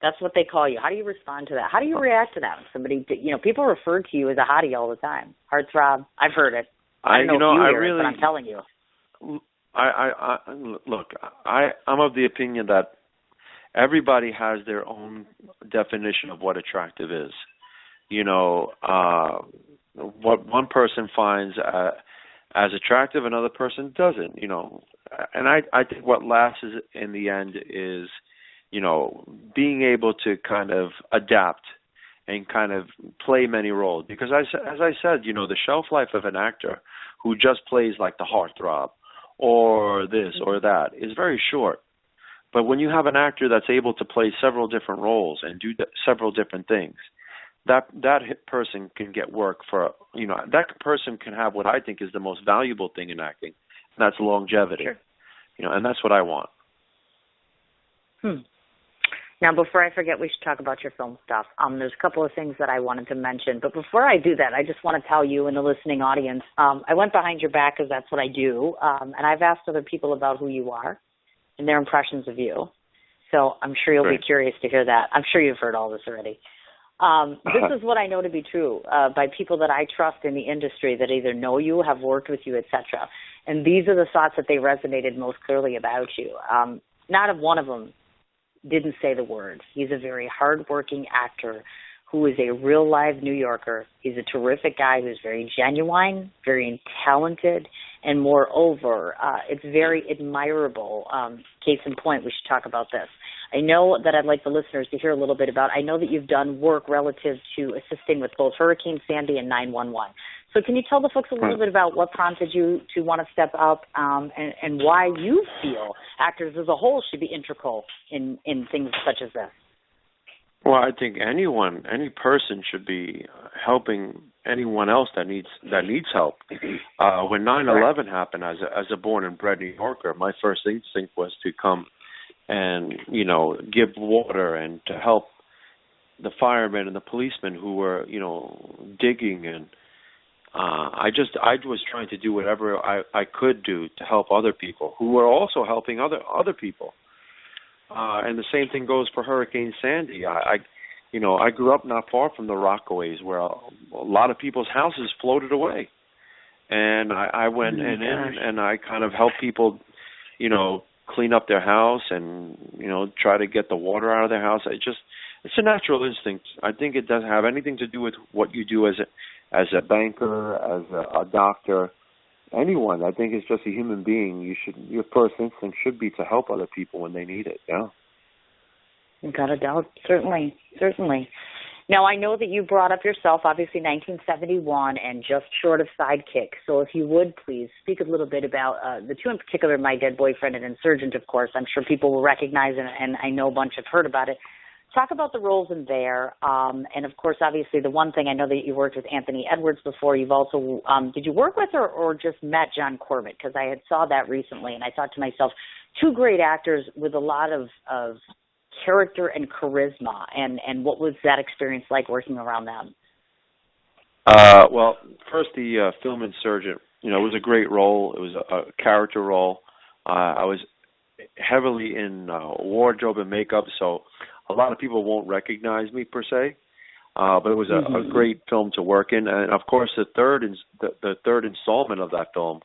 That's what they call you. How do you respond to that? How do you react to that? Somebody, people refer to you as a hottie all the time. Heartthrob. I've heard it. I don't know if you hear it, but I'm telling you. I'm of the opinion that everybody has their own definition of what attractive is. What one person finds as attractive, another person doesn't. And I think what lasts in the end is, being able to kind of adapt and kind of play many roles. Because as I said, the shelf life of an actor who just plays like the heartthrob or this or that is very short. But when you have an actor that's able to play several different roles and do several different things, that person can get work for, that person can have what I think is the most valuable thing in acting, and that's longevity. Sure. And that's what I want. Now, before I forget, we should talk about your film stuff. There's a couple of things that I wanted to mention. But before I do that, I just want to tell you and the listening audience, I went behind your back because that's what I do. And I've asked other people about who you are and their impressions of you. So I'm sure you'll be curious to hear that. I'm sure you've heard all this already. This is what I know to be true by people that I trust in the industry that either know you, have worked with you, etc. And these are the thoughts that they resonated most clearly about you. Not of one of them didn't say the words. He's a very hardworking actor who is a real live New Yorker. He's a terrific guy who's very genuine, very talented, and moreover, it's very admirable. Case in point, we should talk about this. I know that I'd like the listeners to hear a little bit about, I know that you've done work relative to assisting with both Hurricane Sandy and 911. So can you tell the folks a little bit about what prompted you to want to step up and why you feel actors as a whole should be integral in things such as this? Well, I think any person should be helping anyone else that needs help. When 9/11 happened, as a born and bred New Yorker, my first instinct was to come and give water and to help the firemen and the policemen who were digging, and I was trying to do whatever I could do to help other people who were also helping other people. And the same thing goes for Hurricane Sandy. I grew up not far from the Rockaways, where a lot of people's houses floated away, and I went in and I kind of helped people, clean up their house and try to get the water out of their house. It's a natural instinct. I think it doesn't have anything to do with what you do as a banker, as a doctor. Anyone, I think it's just a human being. Your first instinct should be to help other people when they need it. Yeah. Without a doubt, certainly. Now, I know that you brought up yourself, obviously 1971, and just short of Sidekick. So if you would please speak a little bit about the two in particular, My Dead Boyfriend and Insurgent, of course. I'm sure people will recognize it, and I know a bunch have heard about it. Talk about the roles in there, and of course, obviously, the one thing I know that you worked with Anthony Edwards before. You've also did you work with or just met John Corbett? Because I had saw that recently, and I thought to myself, two great actors with a lot of character and charisma. And what was that experience like working around them? Well, first the film Insurgent. It was a great role. It was a character role. I was heavily in wardrobe and makeup, so a lot of people won't recognize me per se, but it was a great film to work in. And of course, the third installment of that film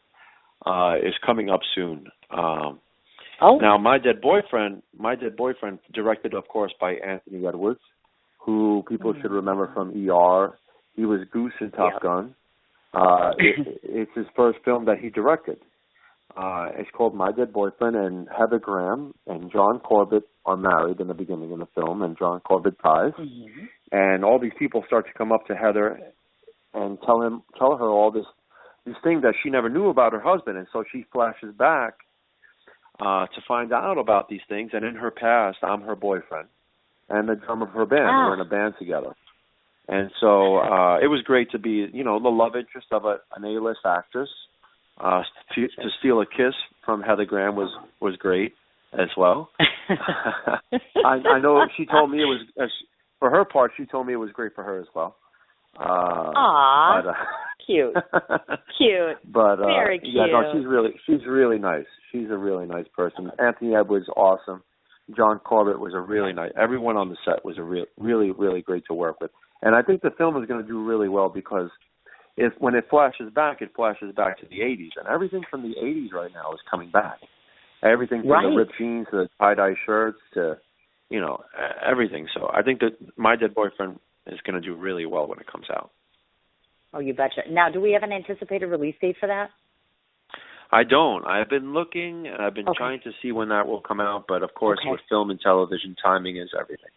is coming up soon. Now, My Dead Boyfriend, directed, of course, by Anthony Edwards, who people should remember from ER. He was Goose in Top Gun. It's his first film that he directed. It's called My Dead Boyfriend, and Heather Graham and John Corbett are married in the beginning of the film, and John Corbett dies. And all these people start to come up to Heather and tell her all these things that she never knew about her husband, and so she flashes back to find out about these things. And in her past, I'm her boyfriend and the drummer of her band. We're in a band together. And so it was great to be, the love interest of an A-list actress. To steal a kiss from Heather Graham was great as well. I know she told me it was, for her part, she told me it was great for her as well. Aww, cute. But very cute. Yeah, no, she's really nice. She's a really nice person. Anthony Edwards, awesome. John Corbett was a really nice. Everyone on the set was really, really great to work with. And I think the film is going to do really well because when it flashes back to the 80s, and everything from the 80s right now is coming back. Everything from the ripped jeans to the tie-dye shirts to, everything. So I think that My Dead Boyfriend is going to do really well when it comes out. Oh, you betcha. Now, do we have an anticipated release date for that? I don't. I've been looking, and I've been trying to see when that will come out, but of course with film and television, timing is everything.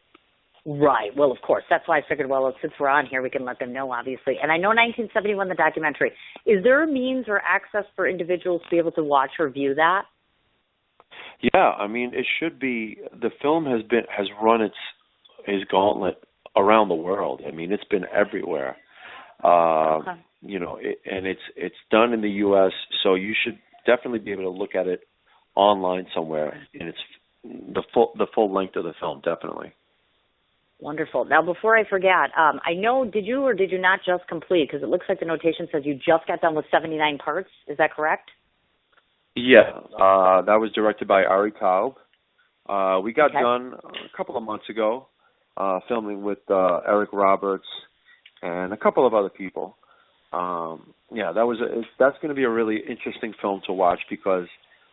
Right. Well, of course. That's why I figured, well, since we're on here, we can let them know, obviously. And I know 1971, the documentary. Is there a means or access for individuals to be able to watch or view that? Yeah, I mean, it should be. The film has run its gauntlet around the world. I mean, it's been everywhere. Okay. You know, and it's done in the U.S., so you should definitely be able to look at it online somewhere, and it's the full length of the film, definitely. Wonderful. Now, before I forget, I know, did you or did you not just complete? Because it looks like the notation says you just got done with 79 parts. Is that correct? Yeah, that was directed by Ari Taub. We got done a couple of months ago, filming with Eric Roberts and a couple of other people. That's going to be a really interesting film to watch because,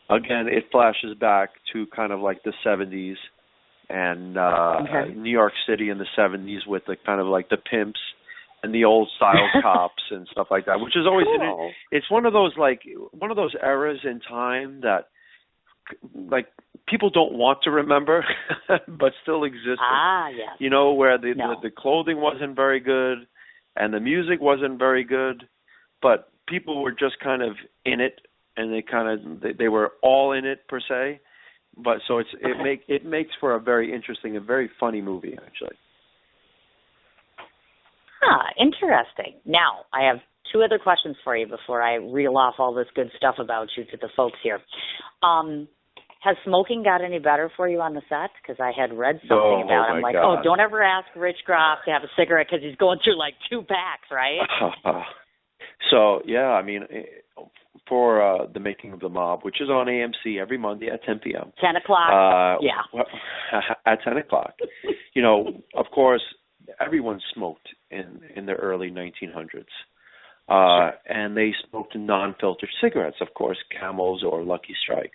again, it flashes back to kind of like the 70s and New York City in the 70s with the kind of like the pimps and the old style cops and stuff like that, which is always it's one of those eras in time that like people don't want to remember but still existed. Yes. You know, where the clothing wasn't very good and the music wasn't very good, but people were just kind of in it and they were all in it per se. But so it makes for a very interesting and very funny movie, actually. Interesting. Now, I have two other questions for you before I reel off all this good stuff about you to the folks here. Has smoking got any better for you on the set? Because I had read something about it. I'm like, God. Don't ever ask Rich Graff to have a cigarette because he's going through like 2 packs, right? So, yeah, I mean, for The Making of the Mob, which is on AMC every Monday at 10 p.m. 10 o'clock, At 10 o'clock. You know, of course, everyone smoked in the early 1900s. And they smoked non-filtered cigarettes, of course, Camels or Lucky Strikes.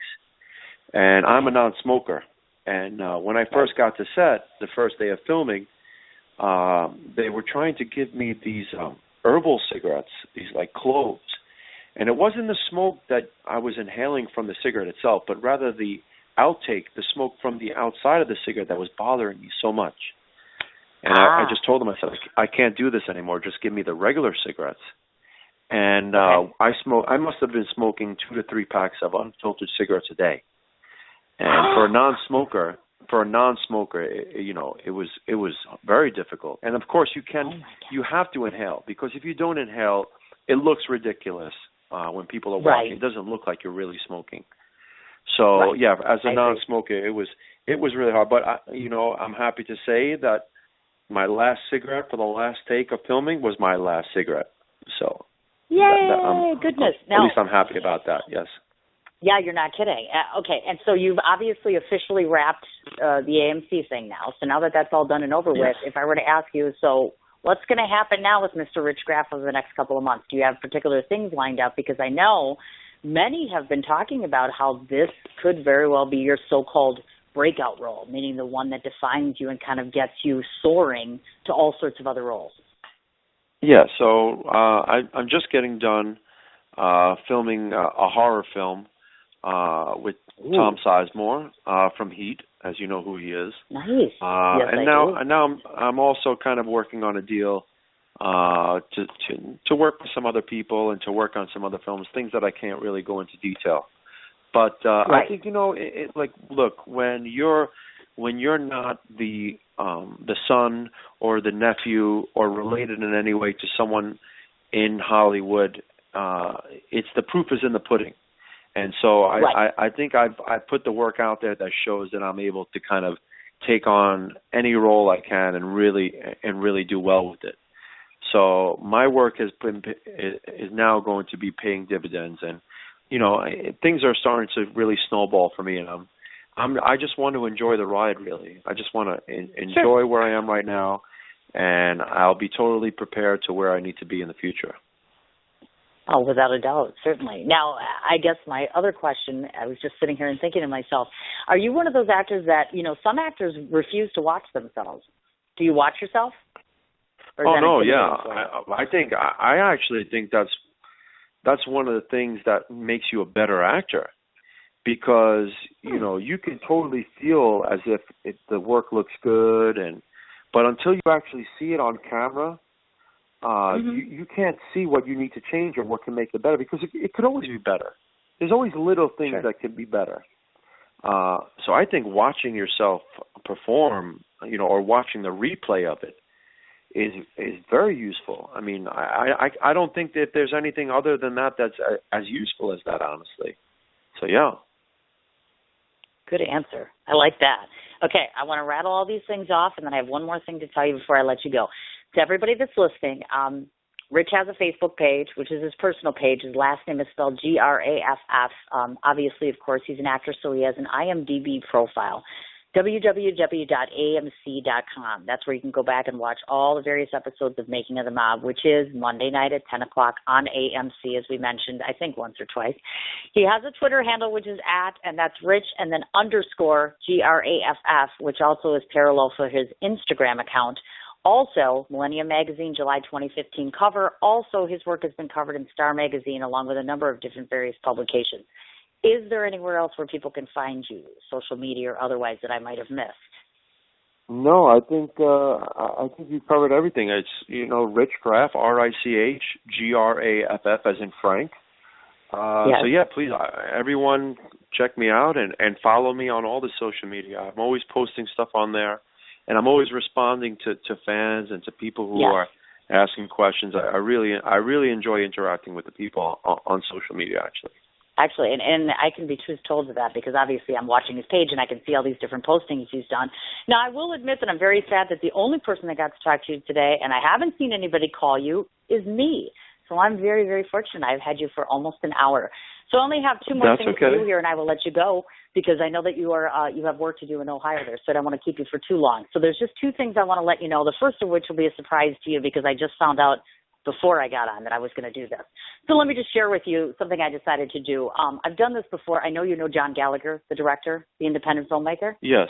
And I'm a non-smoker. And when I first got to set, the first day of filming, they were trying to give me these herbal cigarettes, these like cloves. And it wasn't the smoke that I was inhaling from the cigarette itself, but rather the outtake, the smoke from the outside of the cigarette that was bothering me so much. And I just told them, I said, I can't do this anymore. Just give me the regular cigarettes. And I must have been smoking 2 to 3 packs of unfiltered cigarettes a day. And for a non-smoker, it was very difficult. And of course, you have to inhale, because if you don't inhale, it looks ridiculous when people are walking. It doesn't look like you're really smoking. So as a non-smoker, it was really hard. But I'm happy to say that my last cigarette for the last take of filming was my last cigarette. So goodness! Now, at least I'm happy about that. Yes. Yeah, you're not kidding. Okay, and so you've obviously officially wrapped the AMC thing now. So now that that's all done and over with, if I were to ask you, so what's going to happen now with Mr. Rich Graff over the next couple of months? Do you have particular things lined up? Because I know many have been talking about how this could very well be your so-called breakout role, meaning the one that defines you and kind of gets you soaring to all sorts of other roles. Yeah, so I'm just getting done filming a horror film with Tom Sizemore from Heat, as you know who he is. Nice. Now I'm also kind of working on a deal to work with some other people and to work on some other films, things that I can't really go into detail. But I think look, when you're not the son or the nephew or related in any way to someone in Hollywood, it's the proof is in the pudding. And so I think I put the work out there that shows that I'm able to kind of take on any role I can and really do well with it. So my work is now going to be paying dividends, and things are starting to really snowball for me, and I just want to enjoy the ride, really. I just want to enjoy where I am right now, and I'll be totally prepared to where I need to be in the future. Oh, without a doubt, certainly. Now, I guess my other question, I was just sitting here and thinking to myself, are you one of those actors that, some actors refuse to watch themselves? Do you watch yourself? Oh, no, yeah. I actually think that's one of the things that makes you a better actor, because, you can totally feel as if the work looks good, But until you actually see it on camera, you can't see what you need to change or what can make it better, because it could always be better. There's always little things that could be better. So I think watching yourself perform, or watching the replay of it is very useful. I mean, I don't think that there's anything other than that that's as useful as that, honestly. So, yeah. Good answer. I like that. Okay, I want to rattle all these things off, and then I have one more thing to tell you before I let you go. To everybody that's listening, Rich has a Facebook page, which is his personal page. His last name is spelled Graff. Obviously, of course, he's an actor, so he has an IMDb profile. www.amc.com. That's where you can go back and watch all the various episodes of Making of the Mob, which is Monday night at 10 o'clock on AMC, as we mentioned, I think once or twice. He has a Twitter handle, which is and that's Rich, and then _ Graff, which also is parallel for his Instagram account. Also, Millennium Magazine, July 2015 cover. Also, his work has been covered in Star Magazine, along with a number of different various publications. Is there anywhere else where people can find you, social media or otherwise, that I might have missed? No, I think you covered everything. It's Rich Graff, RichGraff, as in Frank. Yes. So yeah, please, everyone, check me out and follow me on all the social media. I'm always posting stuff on there, and I'm always responding to fans and to people who are asking questions. I really enjoy interacting with the people on social media, actually. Actually, and I can be truth told to that, because obviously I'm watching his page and I can see all these different postings he's done. Now, I will admit that I'm very sad that the only person that got to talk to you today, and I haven't seen anybody call you, is me. So I'm very, very fortunate. I've had you for almost an hour. So I only have two more things to do here, and I will let you go, because I know that you have work to do in Ohio there, so I don't want to keep you for too long. So there's just two things I want to let you know, the first of which will be a surprise to you, because I just found out before I got on that I was going to do this. So let me just share with you something I decided to do. I've done this before. I know you know John Gallagher, the director, the independent filmmaker? Yes.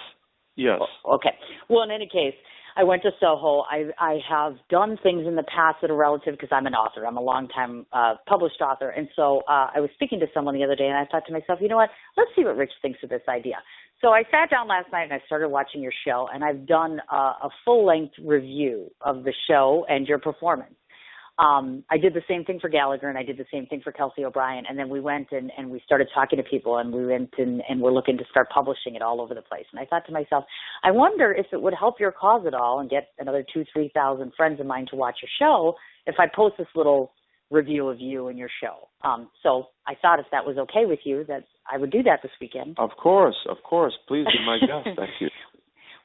Okay. Well, in any case, I went to Soho. I have done things in the past that are relative, because I'm an author. I'm a long-time published author. And so I was speaking to someone the other day, and I thought to myself, you know what, let's see what Rich thinks of this idea. So I sat down last night and I started watching your show, and I've done a full-length review of the show and your performance. I did the same thing for Gallagher, and I did the same thing for Kelsey O'Brien, and then we went and we started talking to people, and we went and we're looking to start publishing it all over the place. And I thought to myself, I wonder if it would help your cause at all and get another 2,000-3,000 friends of mine to watch your show if I post this little review of you and your show. So I thought if that was okay with you, that I would do that this weekend. Of course. Please be my guest. Thank you.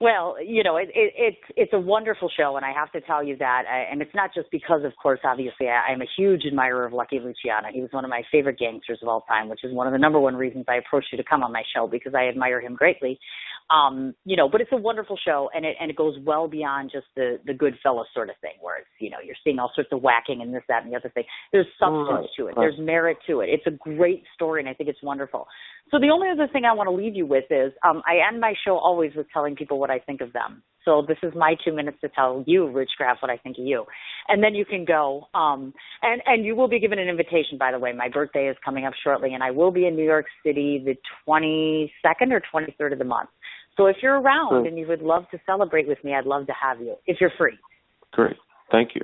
Well, it's a wonderful show, and I have to tell you that, and it's not just because, of course, obviously, I'm a huge admirer of Lucky Luciano. He was one of my favorite gangsters of all time, which is one of the number one reasons I approached you to come on my show, because I admire him greatly. But it's a wonderful show, and it goes well beyond just the Goodfellas sort of thing, where it's, you're seeing all sorts of whacking and this, that, and the other thing. There's substance to it. There's merit to it. It's a great story, and I think it's wonderful. So the only other thing I want to leave you with is I end my show always with telling people what I think of them. So this is my 2 minutes to tell you, Rich Graff, what I think of you. And then you can go. And you will be given an invitation, by the way. My birthday is coming up shortly, and I will be in New York City the 22nd or 23rd of the month. So if you're around and you would love to celebrate with me, I'd love to have you, if you're free. Great. Thank you.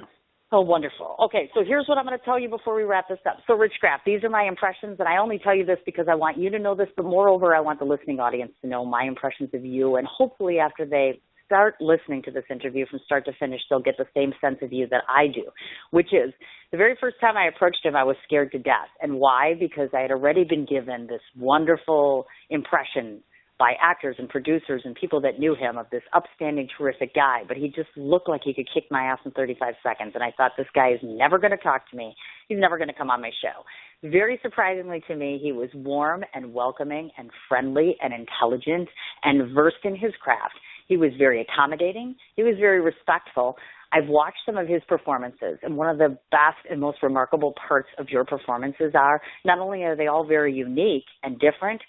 Oh, wonderful. Okay, so here's what I'm going to tell you before we wrap this up. So, Rich Graff, these are my impressions, and I only tell you this because I want you to know this, but moreover, I want the listening audience to know my impressions of you, and hopefully after they start listening to this interview from start to finish, they'll get the same sense of you that I do, which is the very first time I approached him, I was scared to death. And why? Because I had already been given this wonderful impression by actors and producers and people that knew him of this upstanding, terrific guy. But he just looked like he could kick my ass in 35 seconds. And I thought, this guy is never going to talk to me. He's never going to come on my show. Very surprisingly to me, he was warm and welcoming and friendly and intelligent and versed in his craft. He was very accommodating. He was very respectful. I've watched some of his performances, and one of the best and most remarkable parts of your performances are not only are they all very unique and different,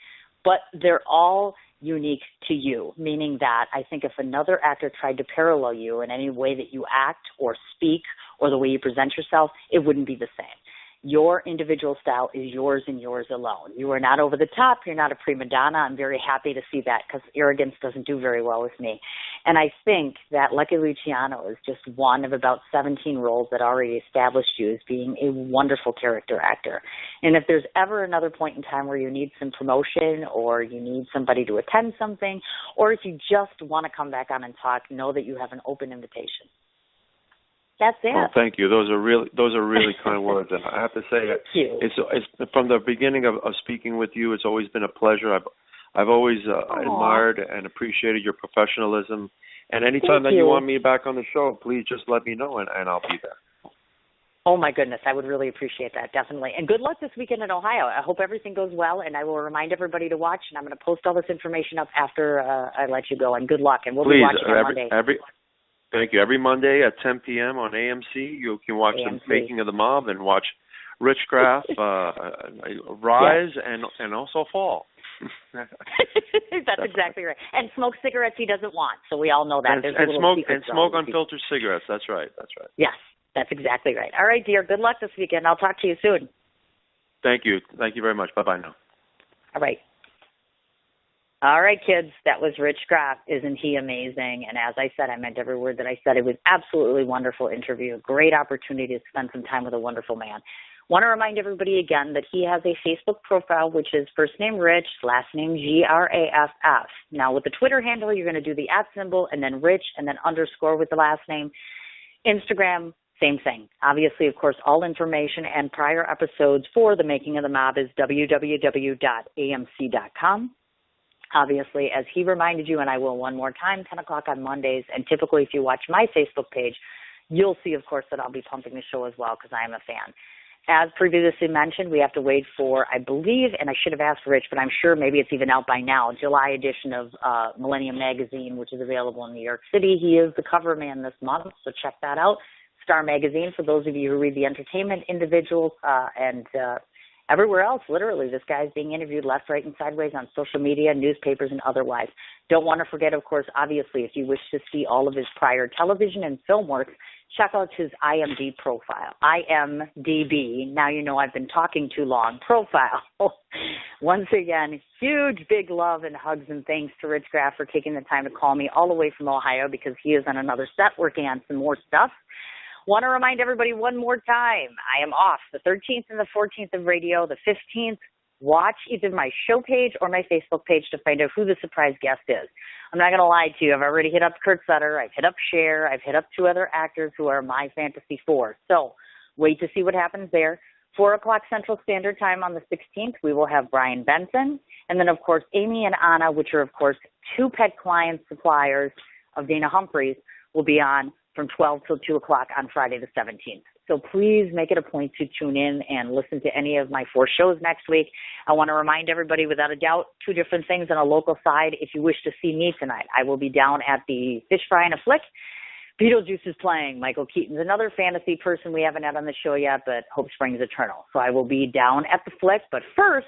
but they're all unique to you, meaning that I think if another actor tried to parallel you in any way that you act or speak or the way you present yourself, it wouldn't be the same. Your individual style is yours and yours alone. You are not over the top. You're not a prima donna. I'm very happy to see that because arrogance doesn't do very well with me. And I think that Lucky Luciano is just one of about 17 roles that already established you as being a wonderful character actor. And if there's ever another point in time where you need some promotion or you need somebody to attend something, or if you just want to come back on and talk, know that you have an open invitation. That's it. Oh, thank you. Those are really kind words. And I have to say, it's from the beginning of speaking with you, it's always been a pleasure. I've always admired and appreciated your professionalism. And anytime that you want me back on the show, please just let me know, and I'll be there. Oh, my goodness. I would really appreciate that, definitely. And good luck this weekend in Ohio. I hope everything goes well, and I will remind everybody to watch, and I'm going to post all this information up after I let you go. And good luck, and we'll be watching on Monday. Thank you. Every Monday at 10 p.m. on AMC, you can watch The Making of the Mob and watch Rich Graff rise and also fall. That's exactly right. And smoke cigarettes he doesn't want, so we all know that. And smoke unfiltered cigarettes. That's right. Yes, that's exactly right. All right, dear. Good luck this weekend. I'll talk to you soon. Thank you. Thank you very much. Bye-bye now. All right. All right, kids, that was Rich Graff. Isn't he amazing? And as I said, I meant every word that I said. It was absolutely wonderful interview. Great opportunity to spend some time with a wonderful man. Want to remind everybody again that he has a Facebook profile, which is first name Rich, last name Graff. Now, with the Twitter handle, you're going to do the @ symbol and then Rich and then underscore with the last name. Instagram, same thing. Obviously, of course, all information and prior episodes for The Making of the Mob is www.amc.com. Obviously, as he reminded you, and I will one more time, 10 o'clock on Mondays. And typically, if you watch my Facebook page, you'll see, of course, that I'll be pumping the show as well because I am a fan. As previously mentioned, we have to wait for, I believe, and I should have asked Rich, but I'm sure maybe it's even out by now, July edition of Millennium Magazine, which is available in New York City. He is the cover man this month, so check that out. Star Magazine, for those of you who read the entertainment individuals and everywhere else, literally, this guy's being interviewed left, right, and sideways on social media, newspapers, and otherwise. Don't want to forget, of course, obviously, if you wish to see all of his prior television and film work, check out his IMDb profile. IMDb, now you know I've been talking too long, profile. Once again, huge, big love and hugs and thanks to Rich Graff for taking the time to call me all the way from Ohio because he is on another set working on some more stuff. Want to remind everybody one more time, I am off the 13th and the 14th of radio, the 15th. Watch either my show page or my Facebook page to find out who the surprise guest is. I'm not going to lie to you. I've already hit up Kurt Sutter. I've hit up Cher. I've hit up 2 other actors who are my fantasy 4. So wait to see what happens there. 4 o'clock Central Standard Time on the 16th, we will have Brian Benson. And then, of course, Amy and Anna, which are, of course, 2 pet client suppliers of Dana Humphreys, will be on from 12 till 2 o'clock on Friday the 17th. So please make it a point to tune in and listen to any of my 4 shows next week. I want to remind everybody, without a doubt, 2 different things on a local side. If you wish to see me tonight, I will be down at the Fish Fry and a Flick. Beetlejuice is playing. Michael Keaton's another fantasy person we haven't had on the show yet, but Hope Springs Eternal. So I will be down at the Flick. But first,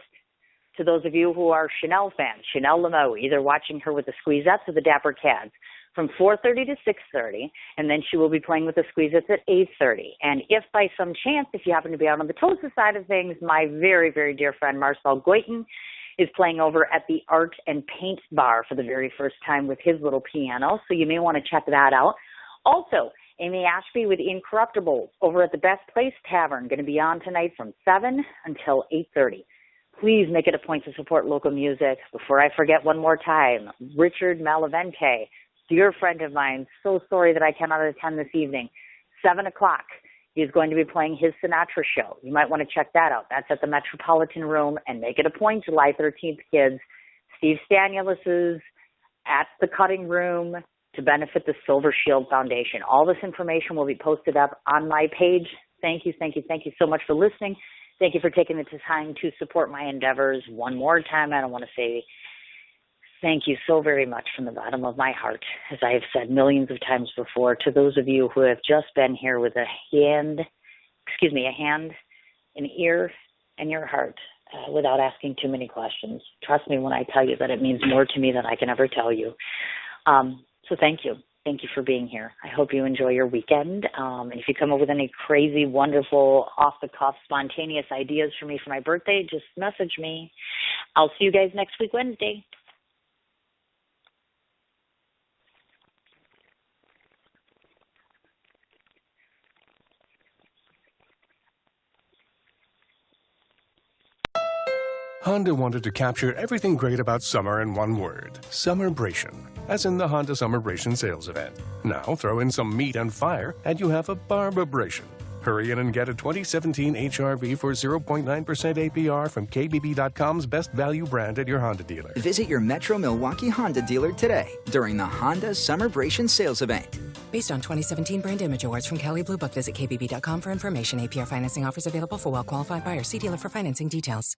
to those of you who are Chanel fans, Chanel Lameau, either watching her with the Squeezettes or the Dapper Cads, from 4:30 to 6:30, and then she will be playing with the Squeezettes at 8:30. And if by some chance, if you happen to be out on the Tosa side of things, my very, very dear friend Marcel Goiten is playing over at the Art and Paint Bar for the very first time with his little piano, so you may want to check that out. Also, Amy Ashby with Incorruptibles over at the Best Place Tavern, going to be on tonight from 7 until 8:30. Please make it a point to support local music. Before I forget one more time, Richard Malavente, dear friend of mine, so sorry that I cannot attend this evening. 7 o'clock, he's going to be playing his Sinatra show. You might want to check that out. That's at the Metropolitan Room, and make it a point, July 13th, kids. Steve Stanulus is at the Cutting Room to benefit the Silver Shield Foundation. All this information will be posted up on my page. Thank you so much for listening. Thank you for taking the time to support my endeavors. One more time, I don't want to say thank you so very much from the bottom of my heart, as I have said millions of times before, to those of you who have just been here with a hand, an ear, and your heart, without asking too many questions. Trust me when I tell you that it means more to me than I can ever tell you. So thank you. Thank you for being here. I hope you enjoy your weekend. If you come up with any crazy, wonderful, off-the-cuff, spontaneous ideas for me for my birthday, just message me. I'll see you guys next week, Wednesday. Honda wanted to capture everything great about summer in one word: Summerbration, as in the Honda Summerbration sales event. Now throw in some meat and fire, and you have a Barbabration. Hurry in and get a 2017 HRV for 0.9% APR from KBB.com's best value brand at your Honda dealer. Visit your Metro Milwaukee Honda dealer today during the Honda Summerbration sales event. Based on 2017 Brand Image Awards from Kelley Blue Book, visit KBB.com for information. APR financing offers available for well-qualified buyers. See dealer for financing details.